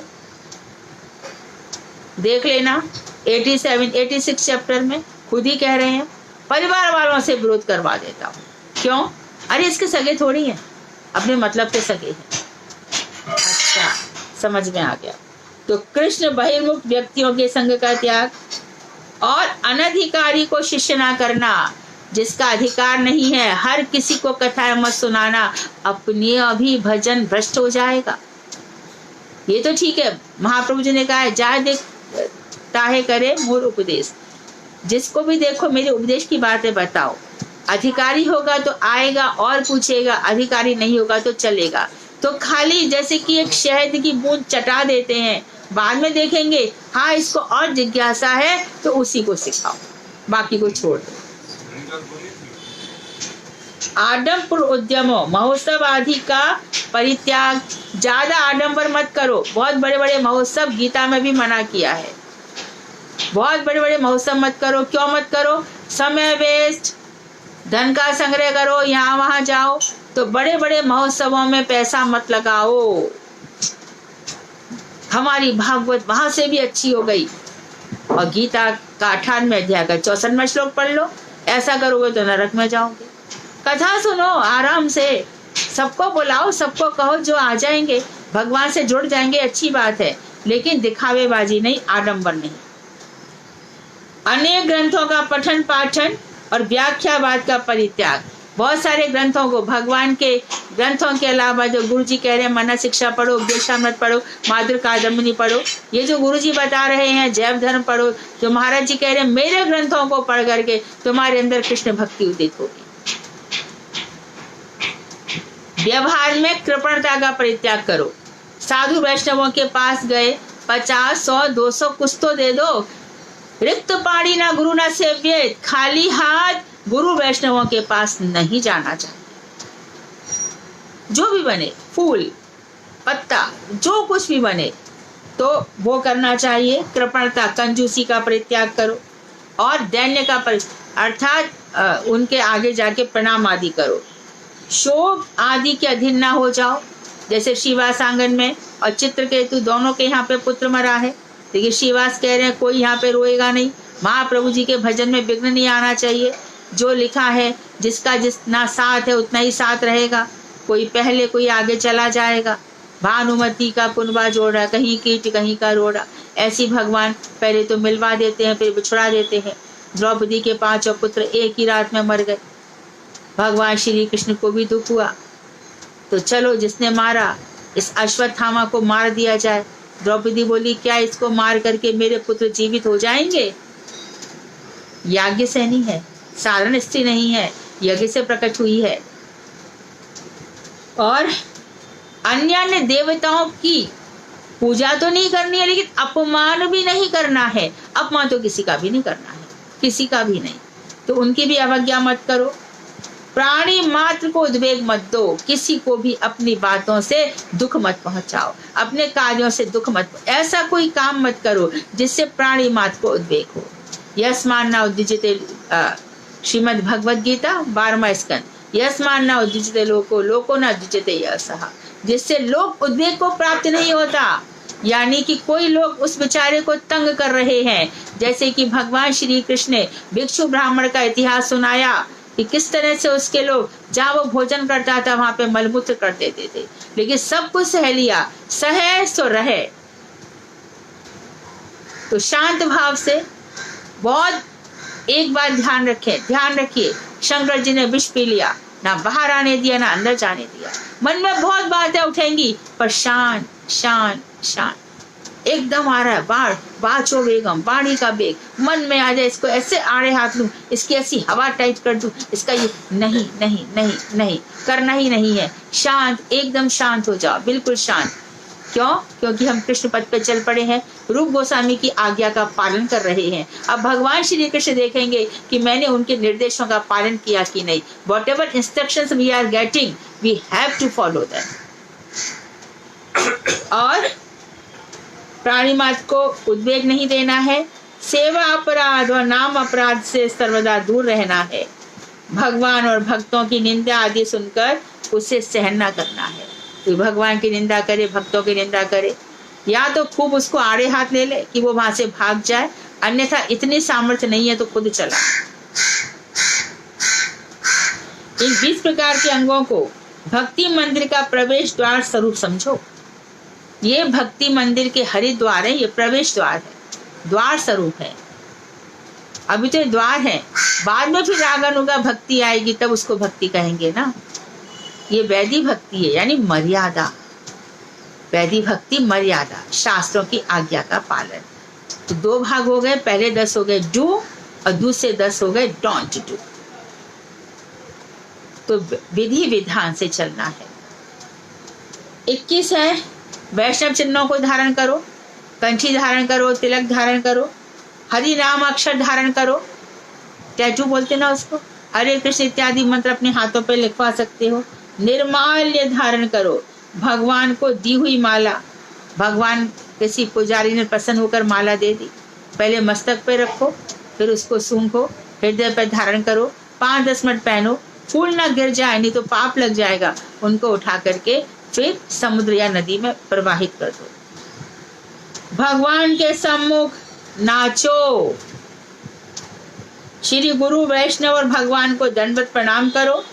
देख लेना 86 चैप्टर में खुद ही कह रहे हैं, परिवार वालों से विरोध करवा देता हूं। क्यों? अरे इसके सगे थोड़ी हैं, अपने मतलब के सगे हैं। अच्छा, समझ में आ गया। तो कृष्ण बहिर्मुख व्यक्तियों के संग का त्याग, और अनधिकारी को शिष्य ना करना, जिसका अधिकार नहीं है। हर किसी को कथाएं मत सुनाना, अपने अभी भजन भ्रष्ट हो जाएगा। ये तो ठीक है, महाप्रभु जी ने कहा है, जाए देख ताहे करे मोर उपदेश। जिसको भी देखो मेरे उपदेश की बातें बताओ। अधिकारी होगा तो आएगा और पूछेगा, अधिकारी नहीं होगा तो चलेगा। तो खाली जैसे कि एक शहद की बूंद चटा देते हैं, बाद में देखेंगे हाँ इसको और जिज्ञासा है तो उसी को सिखाओ, बाकी को छोड़ दो। आडंबर उद्यमो महोत्सव आदि का परित्याग। ज्यादा आडंबर मत करो। बहुत बड़े बड़े महोत्सव गीता में भी मना किया है। बहुत बड़े बड़े महोत्सव मत करो। क्यों मत करो? समय वेस्ट, धन का संग्रह करो, यहाँ वहां जाओ। तो बड़े बड़े महोत्सवों में पैसा मत लगाओ। हमारी भागवत वहां से भी अच्छी हो गई। और गीता का 98वें अध्याय का 64वां श्लोक पढ़ लो। ऐसा करोगे तो नरक में जाओगे। कथा सुनो आराम से, सबको बुलाओ, सबको कहो, जो आ जाएंगे भगवान से जुड़ जाएंगे, अच्छी बात है, लेकिन दिखावेबाजी नहीं, आडंबर नहीं। अनेक ग्रंथों का पठन पाठन और व्याख्यावाद का परित्याग। बहुत सारे ग्रंथों को, भगवान के ग्रंथों के अलावा जो गुरु जी कह रहे हैं मना शिक्षा पढ़ो, उपदेशामृत पढ़ो, माधुर कादम्बिनी पढ़ो, ये जो गुरु जी बता रहे हैं जैव धर्म पढ़ो, जो महाराज जी कह रहे हैं मेरे ग्रंथों को पढ़ करके तुम्हारे अंदर कृष्ण भक्ति उदित होगी। व्यवहार में कृपणता का परित्याग करो। साधु वैष्णवों के पास गए, 50, 100, 200 कुछ तो दे दो। रिक्त पाणी ना गुरु ना सेव्य, खाली हाथ गुरु वैष्णवों के पास नहीं जाना चाहिए। जो भी बने, फूल पत्ता जो कुछ भी बने, तो वो करना चाहिए। कृपणता कंजूसी का परित्याग करो और दैन्य का अर्थात उनके आगे जाके प्रणाम आदि करो। शोक आदि के अधीन ना हो जाओ, जैसे श्रीवास आंगन में और चित्रकेतु दोनों के यहाँ पे पुत्र मरा है, देखिए श्रीवास कह रहे हैं कोई यहाँ पे रोएगा नहीं, महाप्रभु जी के भजन में विघ्न नहीं आना चाहिए, जो लिखा है जिसका जितना साथ है उतना ही साथ रहेगा, कोई पहले कोई आगे चला जाएगा। भानुमति का पुनवा जोड़ा, कहीं कीट कहीं का रोड़ा, ऐसी भगवान पहले तो मिलवा देते हैं फिर बिछुड़ा देते हैं। द्रौपदी के 5 पुत्र एक ही रात में मर गए, भगवान श्री कृष्ण को भी दुख हुआ, तो चलो जिसने मारा इस अश्वत्थामा को मार दिया जाए। द्रौपदी बोली क्या इसको मार करके मेरे पुत्र जीवित हो जाएंगे? याज्ञ सेनी है, साधारण स्त्री नहीं है, यज्ञ से प्रकट हुई है। और अन्य देवताओं की पूजा तो नहीं करनी है, लेकिन अपमान भी नहीं करना है। अपमान तो किसी का भी नहीं करना है, किसी का भी नहीं, तो उनकी भी अवज्ञा मत करो। प्राणी मात्र को उद्वेग मत दो, किसी को भी अपनी बातों से दुख मत पहुंचाओ, अपने कार्यों से दुख मत, ऐसा कोई काम मत करो जिससे प्राणी मात्र को उद्वेग हो। यस्मान न उद्विजते, श्रीमद् भगवद गीता 12वां स्कंद, यस्मान न उद्विजते लोको लोको न उद्विजते यशः, जिससे लोक उद्वेग को प्राप्त नहीं होता, यानी कि कोई लोग उस बेचारे को तंग कर रहे हैं। जैसे कि भगवान श्री कृष्ण ने भिक्षु ब्राह्मण का इतिहास सुनाया कि किस तरह से उसके लोग जहाँ वो भोजन करता था वहां पे मलमूत्र कर देते थे, लेकिन सब कुछ सह लिया, सहे सो रहे। तो शांत भाव से बहुत, एक बार ध्यान रखिए, शंकर जी ने विष पी लिया, ना बाहर आने दिया ना अंदर जाने दिया। मन में बहुत बातें उठेंगी पर शांत शांत शांत, एकदम आ रहा है बाचो बेगम, वाणी का बेग, मन में आ जाए, इसको ऐसे आड़े हाथ लूं, इसकी ऐसी हवा टाइट कर दूं, इसका ये नहीं नहीं नहीं नहीं करना ही नहीं है। शांत, एकदम शांत हो जाओ, बिल्कुल शांत। क्यों? क्योंकि हम कृष्ण पथ पे चल पड़े हैं, रूप गोस्वामी की आज्ञा का पालन कर रहे हैं। अब भगवान श्री कृष्ण देखेंगे कि मैंने उनके निर्देशों का पालन किया कि नहीं। Whatever instructions we are getting, we have to follow them. और प्राणी मात्र को उद्वेग नहीं देना है, सेवा अपराध और नाम अपराध से सर्वदा दूर रहना है, भगवान और भक्तों की निंदा आदि सुनकर उसे सहन न करना है। तो भगवान की निंदा करे, भक्तों की निंदा करे, या तो खूब उसको आड़े हाथ ले ले कि वो वहां से भाग जाए, अन्यथा इतनी सामर्थ्य नहीं है तो खुद चला। इन 20 प्रकार के अंगों को भक्ति मंदिर का प्रवेश द्वार स्वरूप समझो। ये भक्ति मंदिर के हरिद्वार है, ये प्रवेश द्वार है, द्वार स्वरूप है। अभी तो द्वार है, बाद में फिर रागानुगा भक्ति आएगी तब उसको भक्ति कहेंगे ना। ये वैदिक भक्ति है, यानी मर्यादा, वैदिक भक्ति मर्यादा, शास्त्रों की आज्ञा का पालन। तो 2 भाग हो गए, पहले 10 हो गए डू और दूसरे 10 हो गए डोंट डू। तो विधि विधान से चलना है। 21 है वैष्णव चिन्हों को धारण करो, कंठी धारण करो, तिलक धारण करो, हरि नाम अक्षर धारण करो, टैटू बोलते ना उसको, हरे कृष्ण इत्यादि मंत्र अपने हाथों पे लिखवा सकते हो। निर्माल्य धारण करो, भगवान को दी हुई माला, भगवान किसी पुजारी ने प्रसन्न होकर माला दे दी, पहले मस्तक पे रखो, फिर उसको सूंघो, हृदय पर धारण करो, 5-10 मिनट पहनो, फूल ना गिर जाए नहीं तो पाप लग जाएगा, उनको उठा करके फिर समुद्र या नदी में प्रवाहित कर दो। भगवान के सम्मुख नाचो, श्री गुरु वैष्णव और भगवान को दंडवत प्रणाम करो,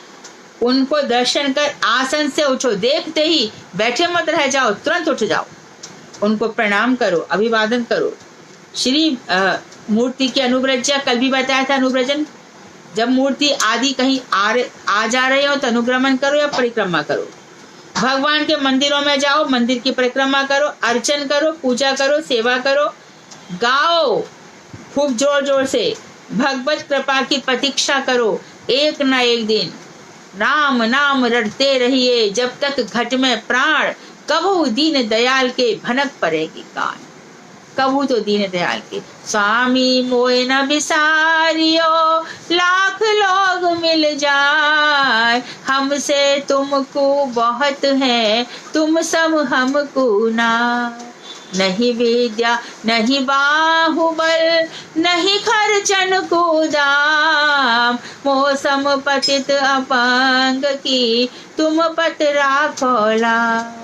उनको दर्शन कर आसन से उठो, देखते ही बैठे मत रह जाओ, तुरंत उठ जाओ, उनको प्रणाम करो, अभिवादन करो। श्री मूर्ति की अनुव्रज्या, कल भी बताया था अनुव्रजन, जब मूर्ति आदि कहीं आ जा रहे हो तो अनुग्रमण करो या परिक्रमा करो। भगवान के मंदिरों में जाओ, मंदिर की परिक्रमा करो, अर्चन करो, पूजा करो, सेवा करो, गाओ खूब जोर जोर से, भगवत कृपा की प्रतीक्षा करो। एक न एक दिन राम नाम रटते रहिए, जब तक घट में प्राण, कबहू दीन दयाल के भनक पड़ेगी कान। कबहू तो दीन दयाल के, स्वामी मोए न बिसारियो, लाख लोग मिल जाए, नाय, हमसे तुमको बहुत है, तुम सब हमको नाय। नहीं विद्या नहीं बाहुबल, नहीं खर्चन को दाम, मौसम पतित अपंग की, तुम पत राखो लाज।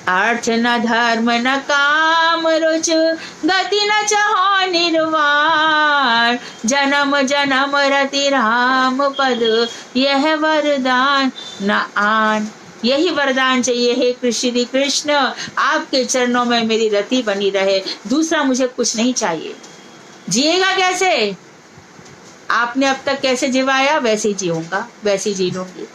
अर्थ न धर्म न काम रुच, गति न चाहो निर्वाण, जन्म जन्म रति राम पद, यह वरदान न आन। यही वरदान चाहिए हे श्री कृष्ण, आपके चरणों में मेरी रति बनी रहे, दूसरा मुझे कुछ नहीं चाहिए। जिएगा कैसे? आपने अब तक कैसे जिवाया वैसे ही जीऊंगा, वैसे ही जी लूंगी।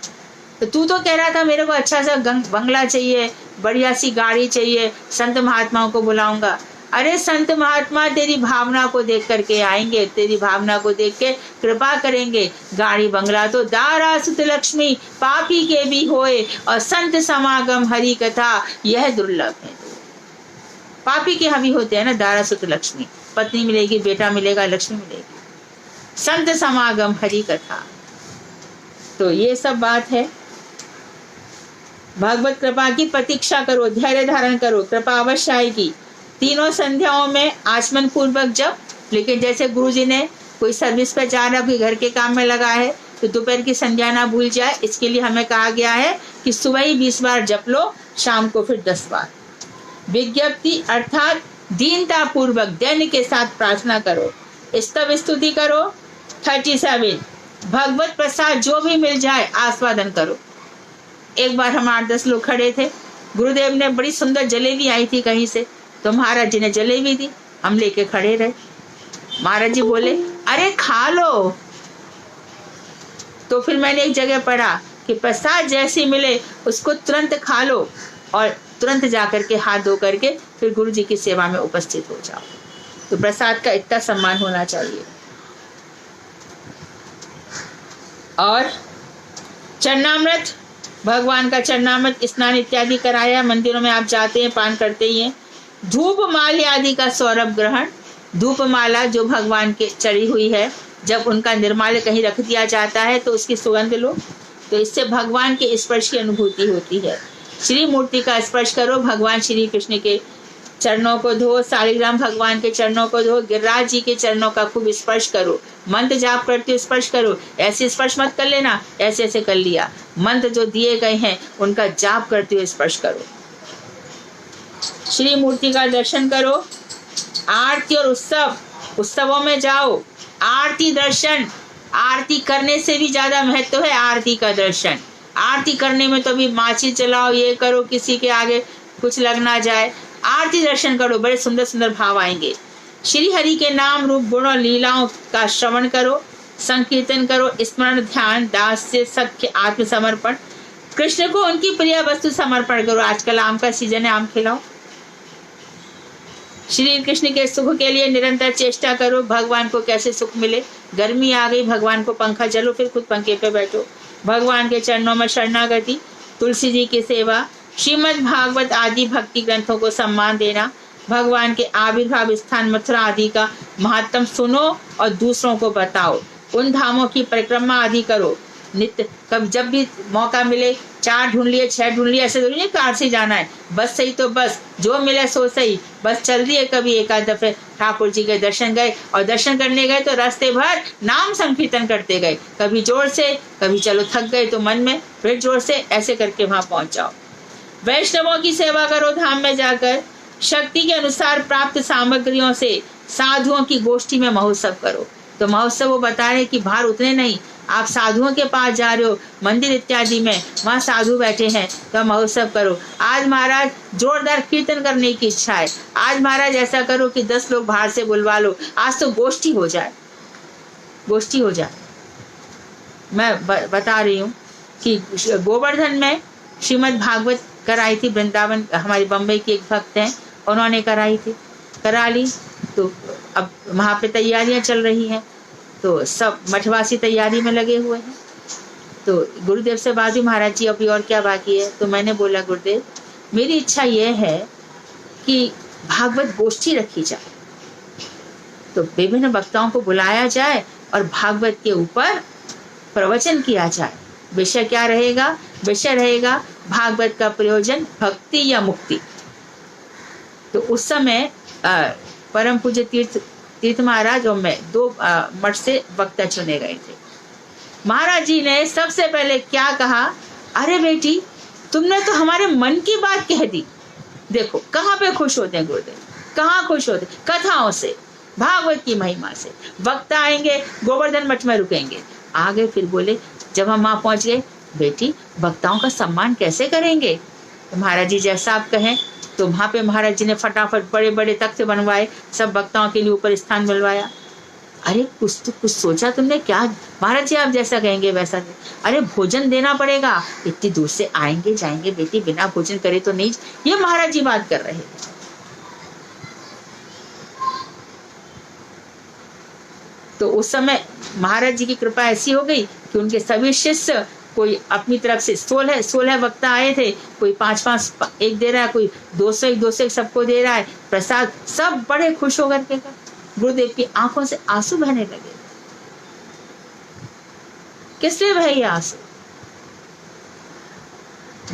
तो तू तो कह रहा था मेरे को अच्छा सा बंगला चाहिए, बढ़िया सी गाड़ी चाहिए, संत महात्माओं को बुलाऊंगा। अरे संत महात्मा तेरी भावना को देख करके आएंगे, तेरी भावना को देख के कृपा करेंगे। गाड़ी बंगला तो दारा सुत लक्ष्मी पापी के भी होए, और संत समागम हरि कथा यह दुर्लभ है। पापी के हवी होते हैं ना दारा सुत लक्ष्मी, पत्नी मिलेगी, बेटा मिलेगा, लक्ष्मी मिलेगी। संत समागम हरि कथा, तो ये सब बात है। भगवत कृपा की प्रतीक्षा करो, धैर्य धारण करो, कृपा अवश्य आएगी। तीनों संध्याओं में आचमन पूर्वक जप। लेकिन जैसे गुरुजी ने कोई सर्विस पे जा रहा है, कोई घर के काम में लगा है, तो दोपहर की संध्या ना भूल जाए। इसके लिए हमें कहा गया है कि सुबह ही 20 बार जप लो, शाम को फिर 10 बार। विज्ञप्ति अर्थात दीनता पूर्वक दैन्य के साथ प्रार्थना करो, स्तव स्तुति करो। 37 भगवत प्रसाद जो भी मिल जाए आस्वादन करो। एक बार हम 8-10 लोग खड़े थे, गुरुदेव ने बड़ी सुंदर जलेबी आई थी कहीं से, तो महाराज जी ने जलेबी दी, हम लेके खड़े रहे। महाराज जी बोले अरे खा लो। तो फिर मैंने एक जगह पढ़ा कि प्रसाद जैसी मिले उसको तुरंत खा लो, और तुरंत जाकर के हाथ धो करके फिर गुरु जी की सेवा में उपस्थित हो जाओ। तो प्रसाद का इतना सम्मान होना चाहिए। और चरणामृत, भगवान का चरणामृत स्नान इत्यादि कराया। मंदिरों में आप जाते हैं, पान करते ही हैं। धूप माल्य आदि का सौरभ ग्रहण। धूप माला जो भगवान के चढ़ी हुई है, जब उनका निर्माल्य कहीं रख दिया जाता है तो उसकी सुगंध लो, तो इससे भगवान के स्पर्श की अनुभूति होती है। श्री मूर्ति का स्पर्श करो, भगवान श्री कृष्ण के चरणों को धो, सालिग्राम भगवान के चरणों को धो, गिरिराज जी के चरणों का खूब स्पर्श करो। मंत्र जाप करते हो स्पर्श करो, ऐसे स्पर्श मत कर लेना ऐसे ऐसे कर लिया। मंत्र जो दिए गए हैं उनका जाप करते हुए स्पर्श करो। श्री मूर्ति का दर्शन करो। आरती और उत्सवों में जाओ। आरती दर्शन, आरती करने से भी ज्यादा महत्व है आरती का दर्शन। आरती करने में तो भी माचिस चलाओ, ये करो, किसी के आगे कुछ लग ना जाए। आरती दर्शन करो, बड़े सुंदर सुंदर भाव आएंगे। श्री हरि के नाम रूप गुण और लीलाओं का श्रवण करो, संकीर्तन करो, स्मरण ध्यान दास्य सख्य आत्मसमर्पण। कृष्ण को उनकी प्रिय वस्तु समर्पण करो। आजकल आम का सीजन है, आम खिलाओ। श्री कृष्ण के सुख के लिए निरंतर चेष्टा करो। भगवान को कैसे सुख मिले, गर्मी आ गई, भगवान को पंखा चलो, फिर खुद पंखे पे बैठो। भगवान के चरणों में शरणागति, तुलसी जी की सेवा, श्रीमद् भागवत आदि भक्ति ग्रंथों को सम्मान देना, भगवान के आविर्भाव स्थान मथुरा आदि का महत्व सुनो और दूसरों को बताओ। उन धामों की परिक्रमा आदि करो। नित्य कब जब भी मौका मिले 4 ढूंढ लिए 6 ढूंढ लिए, ऐसे जरूरी नहीं कार से जाना है, बस सही तो बस, जो मिले सो सही, बस चल दिए। कभी एक आध दफे ठाकुर जी के दर्शन गए, और दर्शन करने गए तो रास्ते भर नाम संकीर्तन करते गए, कभी जोर से, कभी चलो थक गए तो मन में, फिर जोर से, ऐसे करके वहां पहुंच जाओ। वैष्णवों की सेवा करो। धाम में जाकर शक्ति के अनुसार प्राप्त सामग्रियों से साधुओं की गोष्ठी में महोत्सव करो। तो महोत्सव वो बता रहे कि बाहर उतने नहीं, आप साधुओं के पास जा रहे हो, मंदिर इत्यादि में, वहाँ साधु बैठे हैं, तो महोत्सव करो। आज महाराज जोरदार कीर्तन करने की इच्छा है, आज महाराज ऐसा करो कि 10 लोग बाहर से बुलवा लो, आज तो गोष्ठी हो जाए, गोष्ठी हो जाए। मैं बता रही हूँ कि गोवर्धन में श्रीमद् भागवत कराई थी, वृंदावन, हमारी बम्बई की एक भक्त हैं, उन्होंने कराई थी, करा ली। तो अब वहाँ पे तैयारियां चल रही हैं, तो सब मठवासी तैयारी में लगे हुए हैं। तो गुरुदेव से बात हुई, महाराज जी अभी और क्या बाकी है? तो मैंने बोला गुरुदेव मेरी इच्छा ये है कि भागवत गोष्ठी रखी जाए, तो विभिन्न वक्ताओं को बुलाया जाए और भागवत के ऊपर प्रवचन किया जाए। विषय क्या रहेगा? विषय रहेगा भागवत का प्रयोजन भक्ति या मुक्ति। तो उस समय परम पूज्य तीर्थ महाराज और मैं 2 मठ से वक्ता चुने गए थे। महाराज जी ने सबसे पहले क्या कहा, अरे बेटी तुमने तो हमारे मन की बात कह दी। देखो कहाँ पे खुश होते हैं गुरुदेव, कहाँ खुश होते? कथाओं से, भागवत की महिमा से। वक्ता आएंगे, गोवर्धन मठ में रुकेंगे। आगे फिर बोले, जब हम वहां पहुंच गए, बेटी वक्ताओं का सम्मान कैसे करेंगे? तो महाराज जी जैसा आप कहें। तो वहां पे महाराज जी ने फटाफट बड़े बड़े तख्त बनवाए, सब वक्ताओं के लिए ऊपर स्थान मिलवाया। अरे कुछ सोचा तुमने क्या? महाराज जी आप जैसा कहेंगे वैसा। अरे भोजन देना पड़ेगा, इतनी दूर से आएंगे जाएंगे बेटी, बिना भोजन करे तो नहीं। ये महाराज जी बात कर रहे हैं। तो उस समय महाराज जी की कृपा ऐसी हो गई कि उनके सभी शिष्य, कोई अपनी तरफ से 16 वक्ता आए थे, कोई 5 एक दे रहा है, कोई 200 सबको दे रहा है प्रसाद। सब बड़े खुश होकर के गुरुदेव की आंखों से आंसू बहने लगे। किस लिए बहे ये आंसू?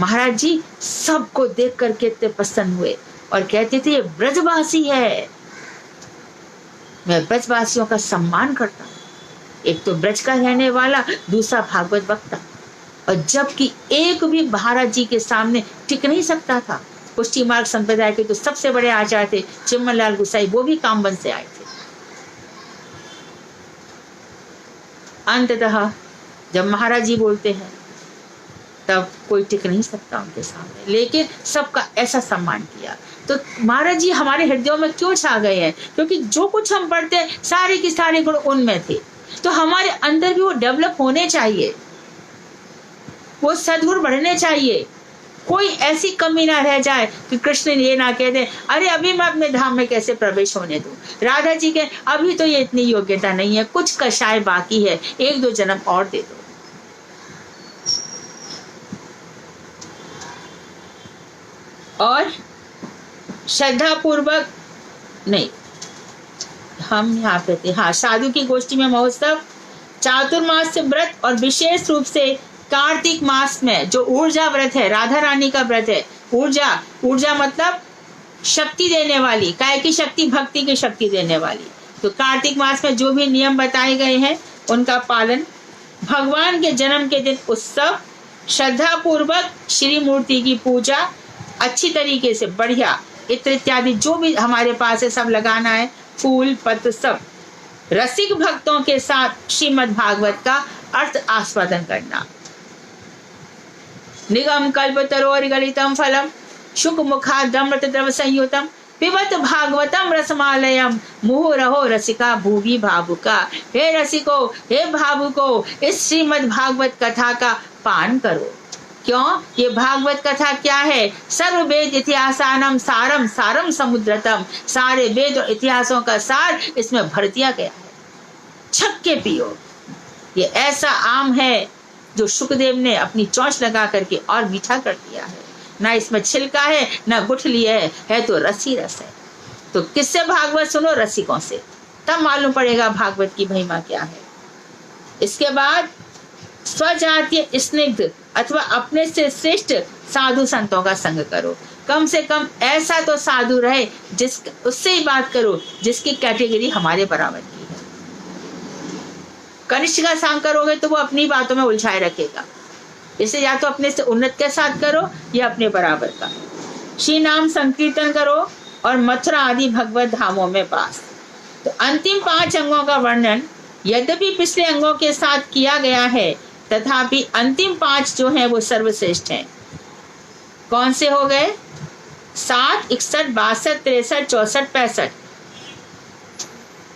महाराज जी सबको देख करके इतने प्रसन्न हुए और कहते थे ये ब्रजवासी है, मैं ब्रजवासियों का सम्मान करता हूँ। एक तो ब्रज का रहने वाला, दूसरा भागवत वक्ता। और जबकि एक भी महाराज जी के सामने टिक नहीं सकता था। पुष्टि मार्ग संप्रदाय के तो सबसे बड़े आचार्य थे चिम्मन लाल गुसाई, वो भी कामबन से आए थे। अंततः जब महाराज जी बोलते हैं तब कोई टिक नहीं सकता उनके सामने, लेकिन सबका ऐसा सम्मान किया। तो महाराज जी हमारे हृदयों में क्यों छा गए हैं? क्योंकि जो कुछ हम पढ़ते हैं सारे के सारे गुण उनमें थे। तो हमारे अंदर भी वो डेवलप होने चाहिए, वो सद्गुण बढ़ने चाहिए। कोई ऐसी कमी ना रह जाए कि कृष्ण ये ना कह दे, अरे अभी मैं अपने धाम में कैसे प्रवेश होने दूं। राधा जी के अभी तो ये इतनी योग्यता नहीं है, कुछ कषाय बाकी है, 1-2 जन्म और दे दो। और श्रद्धा पूर्वक नहीं, हम यहाँ पे थे, हाँ, साधु की गोष्ठी में महोत्सव, चातुर्मास से व्रत और विशेष रूप से कार्तिक मास में जो ऊर्जा व्रत है, राधा रानी का व्रत है। ऊर्जा मतलब शक्ति देने वाली, काय की शक्ति, भक्ति की शक्ति देने वाली। तो कार्तिक मास में जो भी नियम बताए गए हैं उनका पालन, भगवान के जन्म के दिन उत्सव, श्रद्धा पूर्वक श्री मूर्ति की पूजा अच्छी तरीके से, बढ़िया, इत्र इत्यादि जो भी हमारे पास है सब लगाना है, फूल पत्र सब। रसिक भक्तों के साथ श्रीमद् भागवत का अर्थ आस्वादन करना। निगम कल्पतरोर गलितम फलम शुक मुखाद्रमृत द्रव संयुतम पिबत भागवतम रसमालयम मुहुरहो रसिका भूवि भावुका। हे रसिको, हे भावुको, इस श्रीमद् भागवत कथा का पान करो। क्यों? ये भागवत कथा क्या है? सर्व वेद इतिहासानम सारम सारम समुद्रतम। सारे वेद और इतिहासों का सार इसमें भर दिया गया है। छक के पियो। ये ऐसा आम है जो शुकदेव ने अपनी चोंच लगा करके और मीठा कर दिया है। ना इसमें छिलका है ना गुठली है तो रसी रस है। तो किससे भागवत सुनो? रसिकों से, तब मालूम पड़ेगा भागवत की महिमा क्या है। इसके बाद स्वजातीय स्निग्ध अथवा अपने से श्रेष्ठ साधु संतों का संग करो। कम से कम ऐसा तो साधु रहे उससे ही बात करो जिसकी कैटेगरी हमारे बराबर की है। कनिष्ठ का संग करोगे तो वो अपनी बातों में उलझाए रखेगा। इसे या तो अपने से उन्नत के साथ करो या अपने बराबर का। श्री नाम संकीर्तन करो और मथुरा आदि भगवत धामों में वास। तो अंतिम 5 अंगों का वर्णन यद्यपि पिछले अंगों के साथ किया गया है, तथापि अंतिम 5 जो हैं वो सर्वश्रेष्ठ हैं। कौन से हो गए? 7, 61, 62, 63, 64, 65।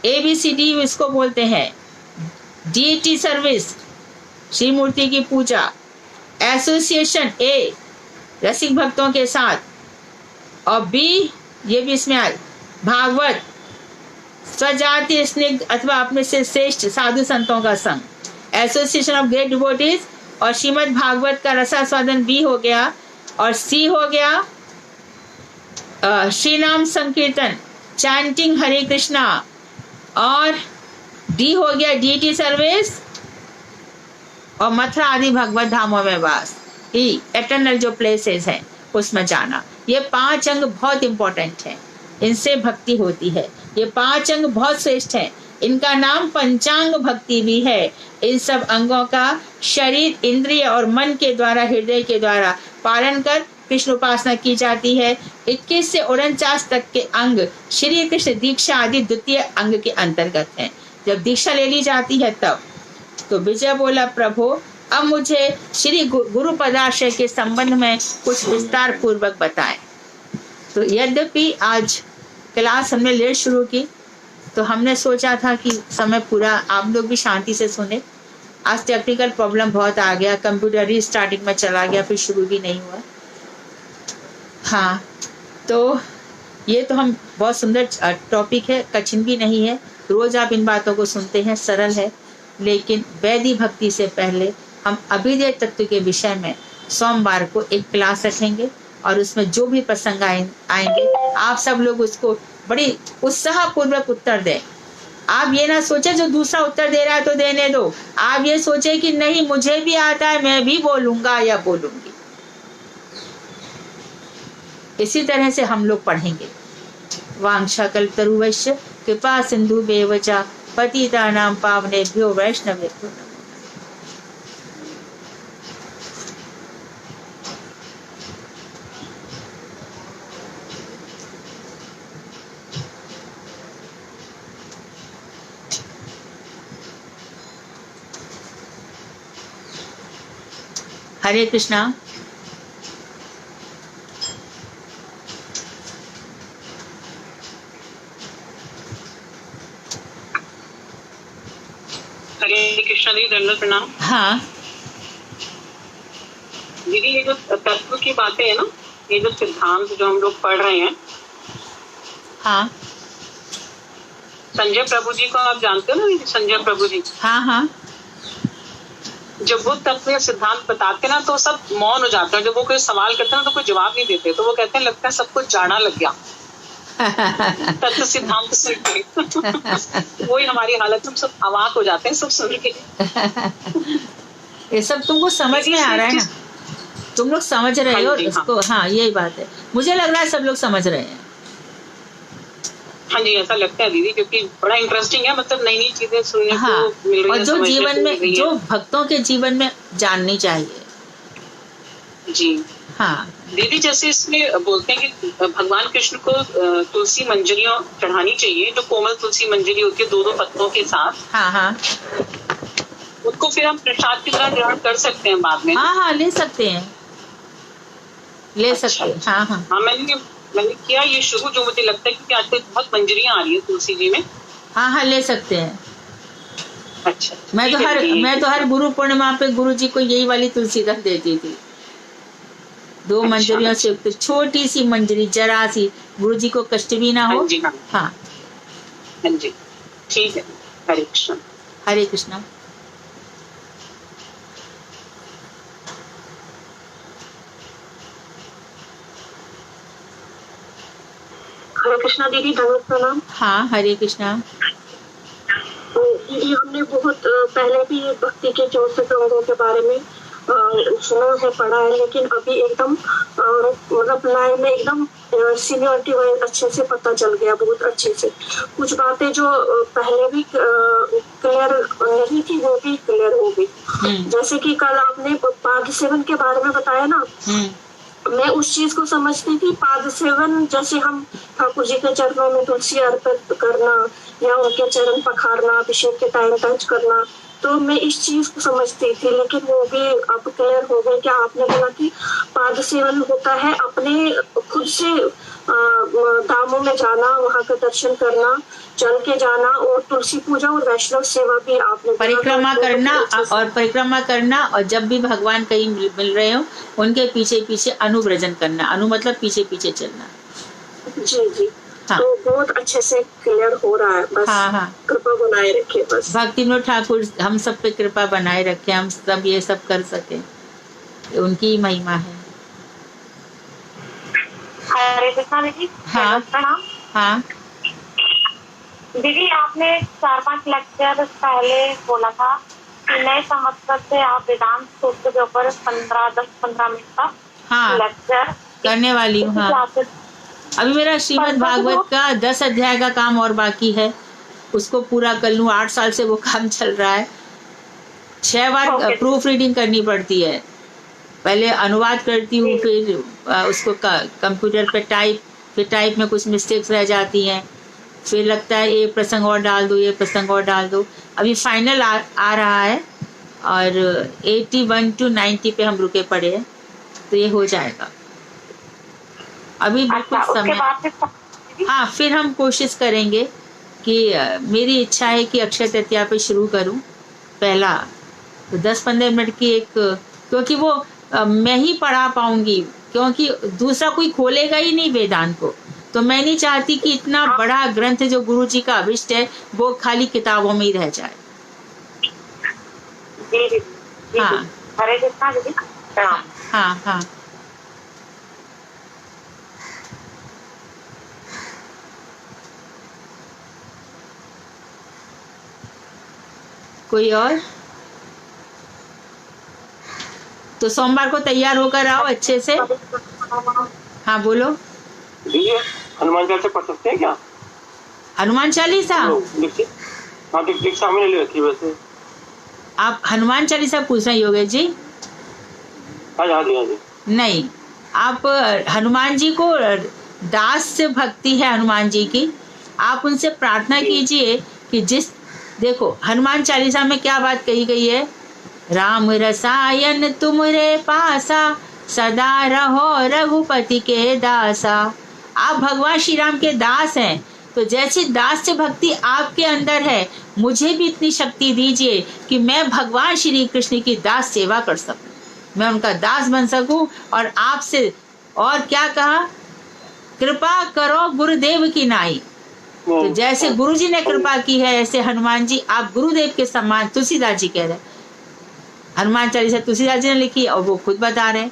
ABCD इसको बोलते हैं। डीटी सर्विस, श्री मूर्ति की पूजा। एसोसिएशन A, रसिक भक्तों के साथ। और B, ये भी इसमें आए, भागवत, स्वजातीय स्निग्ध अथवा अपने से श्रेष्ठ साधु संतों का संग। एसोसिएशन ऑफ ग्रेट डिवोटीज और श्रीमद् भागवत का रसास्वादन B हो गया। और C हो गया श्री नाम संकीर्तन, चैंटिंग हरे कृष्णा। और D हो गया डीटी सर्विस और मथुरा आदि भगवत धामों में वास, ही एटर्नल जो प्लेसेस हैं उसमें जाना। ये 5 अंग बहुत इंपॉर्टेंट है, इनसे भक्ति होती है। ये 5 अंग बहुत श्रेष्ठ है, इनका नाम पंचांग भक्ति भी है। इन सब अंगों का शरीर, इंद्रिय और मन के द्वारा, हृदय के द्वारा पालन कर कृष्ण उपासना की जाती है। 21 से 49 तक के अंग श्री कृष्ण दीक्षा आदि द्वितीय अंग के अंतर्गत हैं। जब दीक्षा ले ली जाती है तब तो विजय बोला, प्रभु अब मुझे श्री गुरु पदाश्रय के संबंध में कुछ विस्तार पूर्वक बताएं। तो यद्यपि आज क्लास हमने लेट शुरू की, तो हमने सोचा था कि समय पूरा आप लोग भी शांति से सुने। आज टेक्निकल प्रॉब्लम बहुत आ गया, कंप्यूटर रीस्टार्टिंग में चला गया, फिर शुरू भी नहीं हुआ। हाँ, तो ये तो हम बहुत सुंदर टॉपिक है, कठिन भी नहीं है, रोज आप इन बातों को सुनते हैं, सरल है। लेकिन वैदिक भक्ति से पहले हम अभिधेय तत्व के विषय में सोमवार को एक क्लास रखेंगे और उसमें जो भी प्रसंग आएंगे आप सब लोग उसको बड़ी उत्साह पूर्वक उत्तर दें। आप ये ना सोचे जो दूसरा उत्तर दे रहा है तो देने दो, आप ये सोचे कि नहीं मुझे भी आता है, मैं भी बोलूंगा या बोलूंगी। इसी तरह से हम लोग पढ़ेंगे। वांछा कल्पतरुवश्य कृपा सिंधु बेवचा पतितानां पावनेभ्यो वैष्णवेभ्यो नमः। हरे कृष्णा। हरे कृष्णा दीदी, दंडवत प्रणाम। हाँ दीदी, ये जो तत्व की बातें है ना, ये जो सिद्धांत जो हम लोग पढ़ रहे हैं, हाँ संजय प्रभु जी को आप जानते हो ना, संजय प्रभु जी। हाँ हाँ जब वो तत्व या सिद्धांत बताते ना तो सब मौन हो जाते हैं। जब वो कोई सवाल करते हैं ना तो कोई जवाब नहीं देते, तो वो कहते हैं लगता है सबको जाना लग गया तत्व सिद्धांत सुन के वही हमारी हालत, हम सब अवाक हो जाते हैं सब सुन के। ये सब तुमको समझ में आ रहा है ना, तुम लोग समझ रहे हो इसको। हाँ यही बात है, मुझे लग रहा है सब लोग समझ रहे हैं। हाँ जी, ऐसा लगता है दीदी, क्योंकि बड़ा इंटरेस्टिंग है, मतलब नई नई चीजें सुनने हाँ, को मिल रही और है, जो जीवन में, जो भक्तों के जीवन में जाननी चाहिए। जी हाँ दीदी, जैसे इसमें बोलते हैं कि भगवान कृष्ण को तुलसी मंजरियों चढ़ानी चाहिए, जो कोमल तुलसी मंजरी होती है 2-2 पत्तों के साथ। हाँ हाँ उसको फिर हम प्रसाद की तरह ग्रहण कर सकते हैं बाद में। हाँ हाँ ले सकते हैं, ले सकते हैं। हाँ हाँ हाँ, मैंने किया ये शुरू, जो मुझे लगता है कि आजकल बहुत मंजरियां आ रही है तुलसी जी में। हाँ हाँ ले सकते हैं। अच्छा, मैं तो हर गुरु पूर्णिमा पे गुरु जी को यही वाली तुलसी रख देती थी, 2 मंजरियों से युक्त छोटी सी मंजरी, जरा सी, गुरु जी को कष्ट भी ना हो। हाँ जी, हाँ हाँ जी, ठीक है। हरे कृष्ण। हरे कृष्णा। हरे कृष्णा दीदी, दंडवत प्रणाम। हाँ हरे कृष्णा। दीदी, हमने बहुत पहले भी भक्ति के 64 अंगों के बारे में सुना है, पढ़ा है, लेकिन अभी एकदम मतलब लाइन में एकदम सीनियरिटी वाइज अच्छे से पता चल गया, बहुत अच्छे से। कुछ बातें जो पहले भी क्लियर नहीं थी वो भी क्लियर हो गई। जैसे कि कल आपने पाद सेवन के बारे में बताया ना, मैं उस चीज को समझती थी। पाद सेवन जैसे हम ठाकुर जी के चरणों में तुलसी अर्पित करना या उनके चरण पखारना, अभिषेक के टाइम टच करना, तो मैं इस चीज को समझती थी। लेकिन वो भी अब क्लियर हो गया कि आपने बोला कि पाद सेवन होता है अपने खुद से धामों में जाना, वहाँ का दर्शन करना, चल के जाना, और तुलसी पूजा और वैष्णव सेवा भी आपने परिक्रमा करना। और परिक्रमा करना, और जब भी भगवान कहीं मिल रहे हो उनके पीछे पीछे अनुव्रजन करना। अनु मतलब पीछे पीछे चलना। जी जी। हाँ। तो बहुत अच्छे से क्लियर हो रहा है, बस हाँ हाँ कृपा बनाए रखे, बस भक्ति विनोद ठाकुर हम सब पे कृपा बनाए रखे, हम सब ये सब कर सके, उनकी ही महिमा है। हरे कृष्णा दीदी। हाँ प्रणाम। हाँ दीदी, आपने 4-5 लेक्चर पहले बोला था नए संवत्सर से आप वेदांत सूत्र के ऊपर 10-15 मिनट का हाँ लेक्चर करने वाली हूँ। हाँ क्लासेस अभी मेरा श्रीमद् भागवत का 10 अध्याय का काम और बाकी है, उसको पूरा कर लूँ। 8 साल से वो काम चल रहा है। 6 बार Okay. प्रूफ रीडिंग करनी पड़ती है। पहले अनुवाद करती हूँ, फिर उसको कंप्यूटर पे टाइप, फिर टाइप में कुछ मिस्टेक्स रह जाती हैं, फिर लगता है ये प्रसंग और डाल दो, ये प्रसंग और डाल दो। अभी फाइनल आ रहा है और 81 to 90 पे हम रुके पड़े हैं, तो ये हो जाएगा अभी बिल्कुल अच्छा, उसके समय। बाद फिर हाँ फिर हम कोशिश करेंगे कि मेरी इच्छा है कि अक्षय तृतीया पे शुरू करूं पहला, तो 10-15 मिनट की एक, क्योंकि वो मैं ही पढ़ा पाऊंगी, क्योंकि दूसरा कोई खोलेगा ही नहीं वेदांत को। तो मैं नहीं चाहती कि इतना बड़ा ग्रंथ जो गुरु जी का अभिष्ट है वो खाली किताबों में ही रह जाए। जी जी जी, हाँ। जी। हरे कृष्णा दीदी, प्रणाम। हाँ हाँ कोई और? तो सोमवार को तैयार होकर आओ अच्छे से। हाँ बोलो। ये हनुमान चालीसा पढ़ सकते हैं क्या? हनुमान चालीसा? हाँ टिक सामने ले रखी वैसे। आप हनुमान चालीसा पूछ रहे हैं योगेश जी? हाँ जी हाँ जी। नहीं, आप हनुमान जी को, दास से भक्ति है हनुमान जी की, आप उनसे प्रार्थना कीजिए कि देखो हनुमान चालीसा में क्या बात कही गई है, राम रसायन तुमरे पासा, सदा रहो रघुपति के दासा। आप भगवान श्री राम के दास हैं, तो जैसी दास से भक्ति आपके अंदर है, मुझे भी इतनी शक्ति दीजिए कि मैं भगवान श्री कृष्ण की दास सेवा कर सकूं, मैं उनका दास बन सकूं। और आपसे और क्या कहा, कृपा करो गुरुदेव की नाई। तो जैसे गुरु जी ने कृपा की है, ऐसे हनुमान जी आप गुरुदेव के समान। तुलसीदास जी कह रहे, हनुमान चालीसा तुलसीदास जी ने लिखी और वो खुद बता रहे।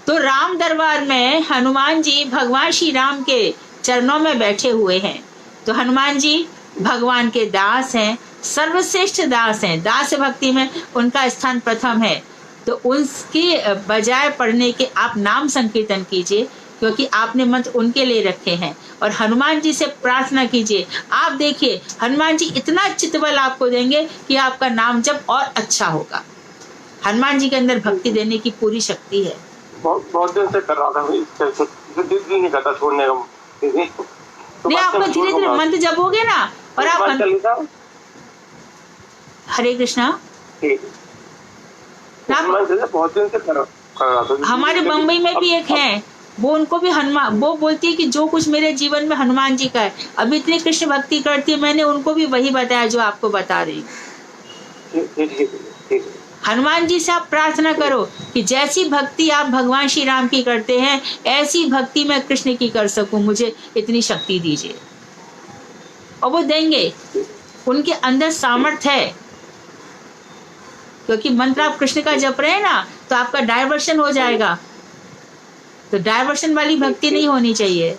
तो राम दरबार में हनुमान जी भगवान श्री राम के चरणों में बैठे हुए हैं। तो हनुमान जी भगवान के दास हैं, सर्वश्रेष्ठ दास हैं। दास भक्ति में उनका स्थान प्रथम है। तो उनके बजाय पढ़ने के आप नाम संकीर्तन कीजिए, क्योंकि आपने मंत्र उनके लिए रखे हैं। और हनुमान जी से प्रार्थना कीजिए। आप देखिए हनुमान जी इतना चितबल आपको देंगे कि आपका नाम जब और अच्छा होगा। हनुमान जी के अंदर भक्ति देने की पूरी शक्ति है। बहुत दिन से कर रहा था, नहीं करता छोड़ने का। नहीं, आपको धीरे धीरे मंत्र जपोगे ना, और आप हरे कृष्णा। बहुत दिन से कर रहा था। हमारे बम्बई में भी एक है, वो उनको भी हनुमान, वो बोलती है कि जो कुछ मेरे जीवन में हनुमान जी का है, अभी इतनी कृष्ण भक्ति करती है, मैंने उनको भी वही बताया जो आपको बता रही हूँ। हनुमान जी से आप प्रार्थना करो कि जैसी भक्ति आप भगवान श्री राम की करते हैं, ऐसी भक्ति मैं कृष्ण की कर सकूं, मुझे इतनी शक्ति दीजिए। और वो देंगे, उनके अंदर सामर्थ्य है। क्योंकि मंत्र आप कृष्ण का जप रहे हैं ना, तो आपका डायवर्शन हो जाएगा। तो डायवर्शन वाली भक्ति नहीं होनी चाहिए।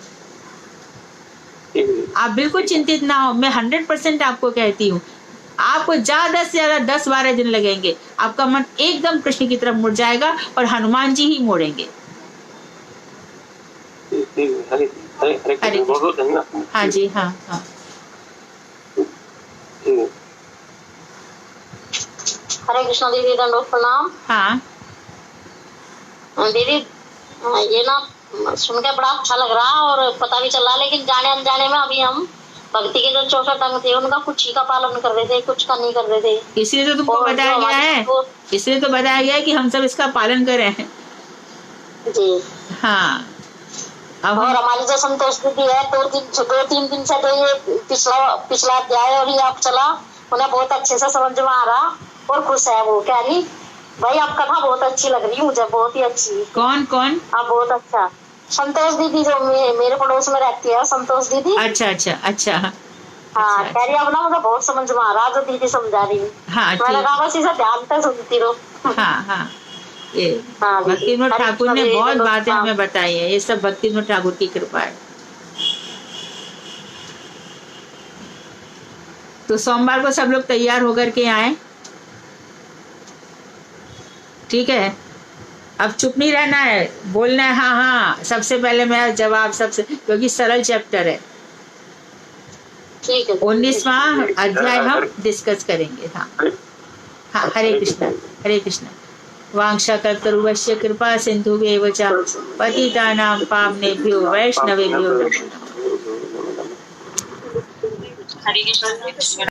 आप बिल्कुल चिंतित ना हो, मैं 100% आपको कहती हूँ। आपको ज्यादा से ज्यादा 10-12 दिन लगेंगे, आपका मन एकदम कृष्ण की तरफ मुड़ जाएगा और हनुमान जी ही मोड़ेंगे। हाँ जी, हाँ हाँ। हरे कृष्णा दीदी, दंडोत प्रणाम। हाँ दीदी, ये ना सुन के बड़ा अच्छा लग रहा है और पता भी चल रहा है, लेकिन जाने अनजाने में अभी हम भक्ति के जो 64 अंग थे उनका कुछ ही का पालन कर रहे थे, कुछ का नहीं कर रहे थे। इसलिए तो तुमको बताया गया है, इसलिए तो बताया गया है कि हम सब इसका पालन करें। जी हाँ। अब और हमारी जो संतोष दीदी है, 2-3 दिन से तो ये पिछला अध्याय और ये आप चला, उन्हें बहुत अच्छे से समझ में आ रहा और खुश है वो। कह रही भाई आप कथा बहुत अच्छी लग रही, मुझे बहुत ही अच्छी। कौन कौन? आप बहुत अच्छा। संतोष दीदी जो मेरे पड़ोस में रहती है, संतोष दीदी। अच्छा अच्छा अच्छा। हाँ, कह रही अब ना मुझे बहुत समझ में आ रहा जो दीदी समझा रही है। हाँ, मैंने कहा बस इसे ध्यान से सुनती रहो। हाँ हाँ, ये हाँ, भक्ति विनोद हरे ठाकुर ने कृष्ण बहुत दीदी, बातें हाँ। हमें बताई है। ये सब भक्ति विनोद ठाकुर की कृपा है। तो सोमवार को सब लोग तैयार होकर के आए। ठीक है, अब चुप नहीं रहना है, बोलना है हाँ हाँ, सबसे पहले मेरा जवाब सबसे, क्योंकि सरल चैप्टर है। ठीक है। 19वां अध्याय हम डिस्कस करेंगे। हाँ हाँ, हरे कृष्णा हरे कृष्णा। वांछाकल्पतरुभ्यश्च कृपा सिन्धुभ्येव च पतितानां पावनेभ्यो वैष्णवेभ्यो नमः। हरे कृष्ण।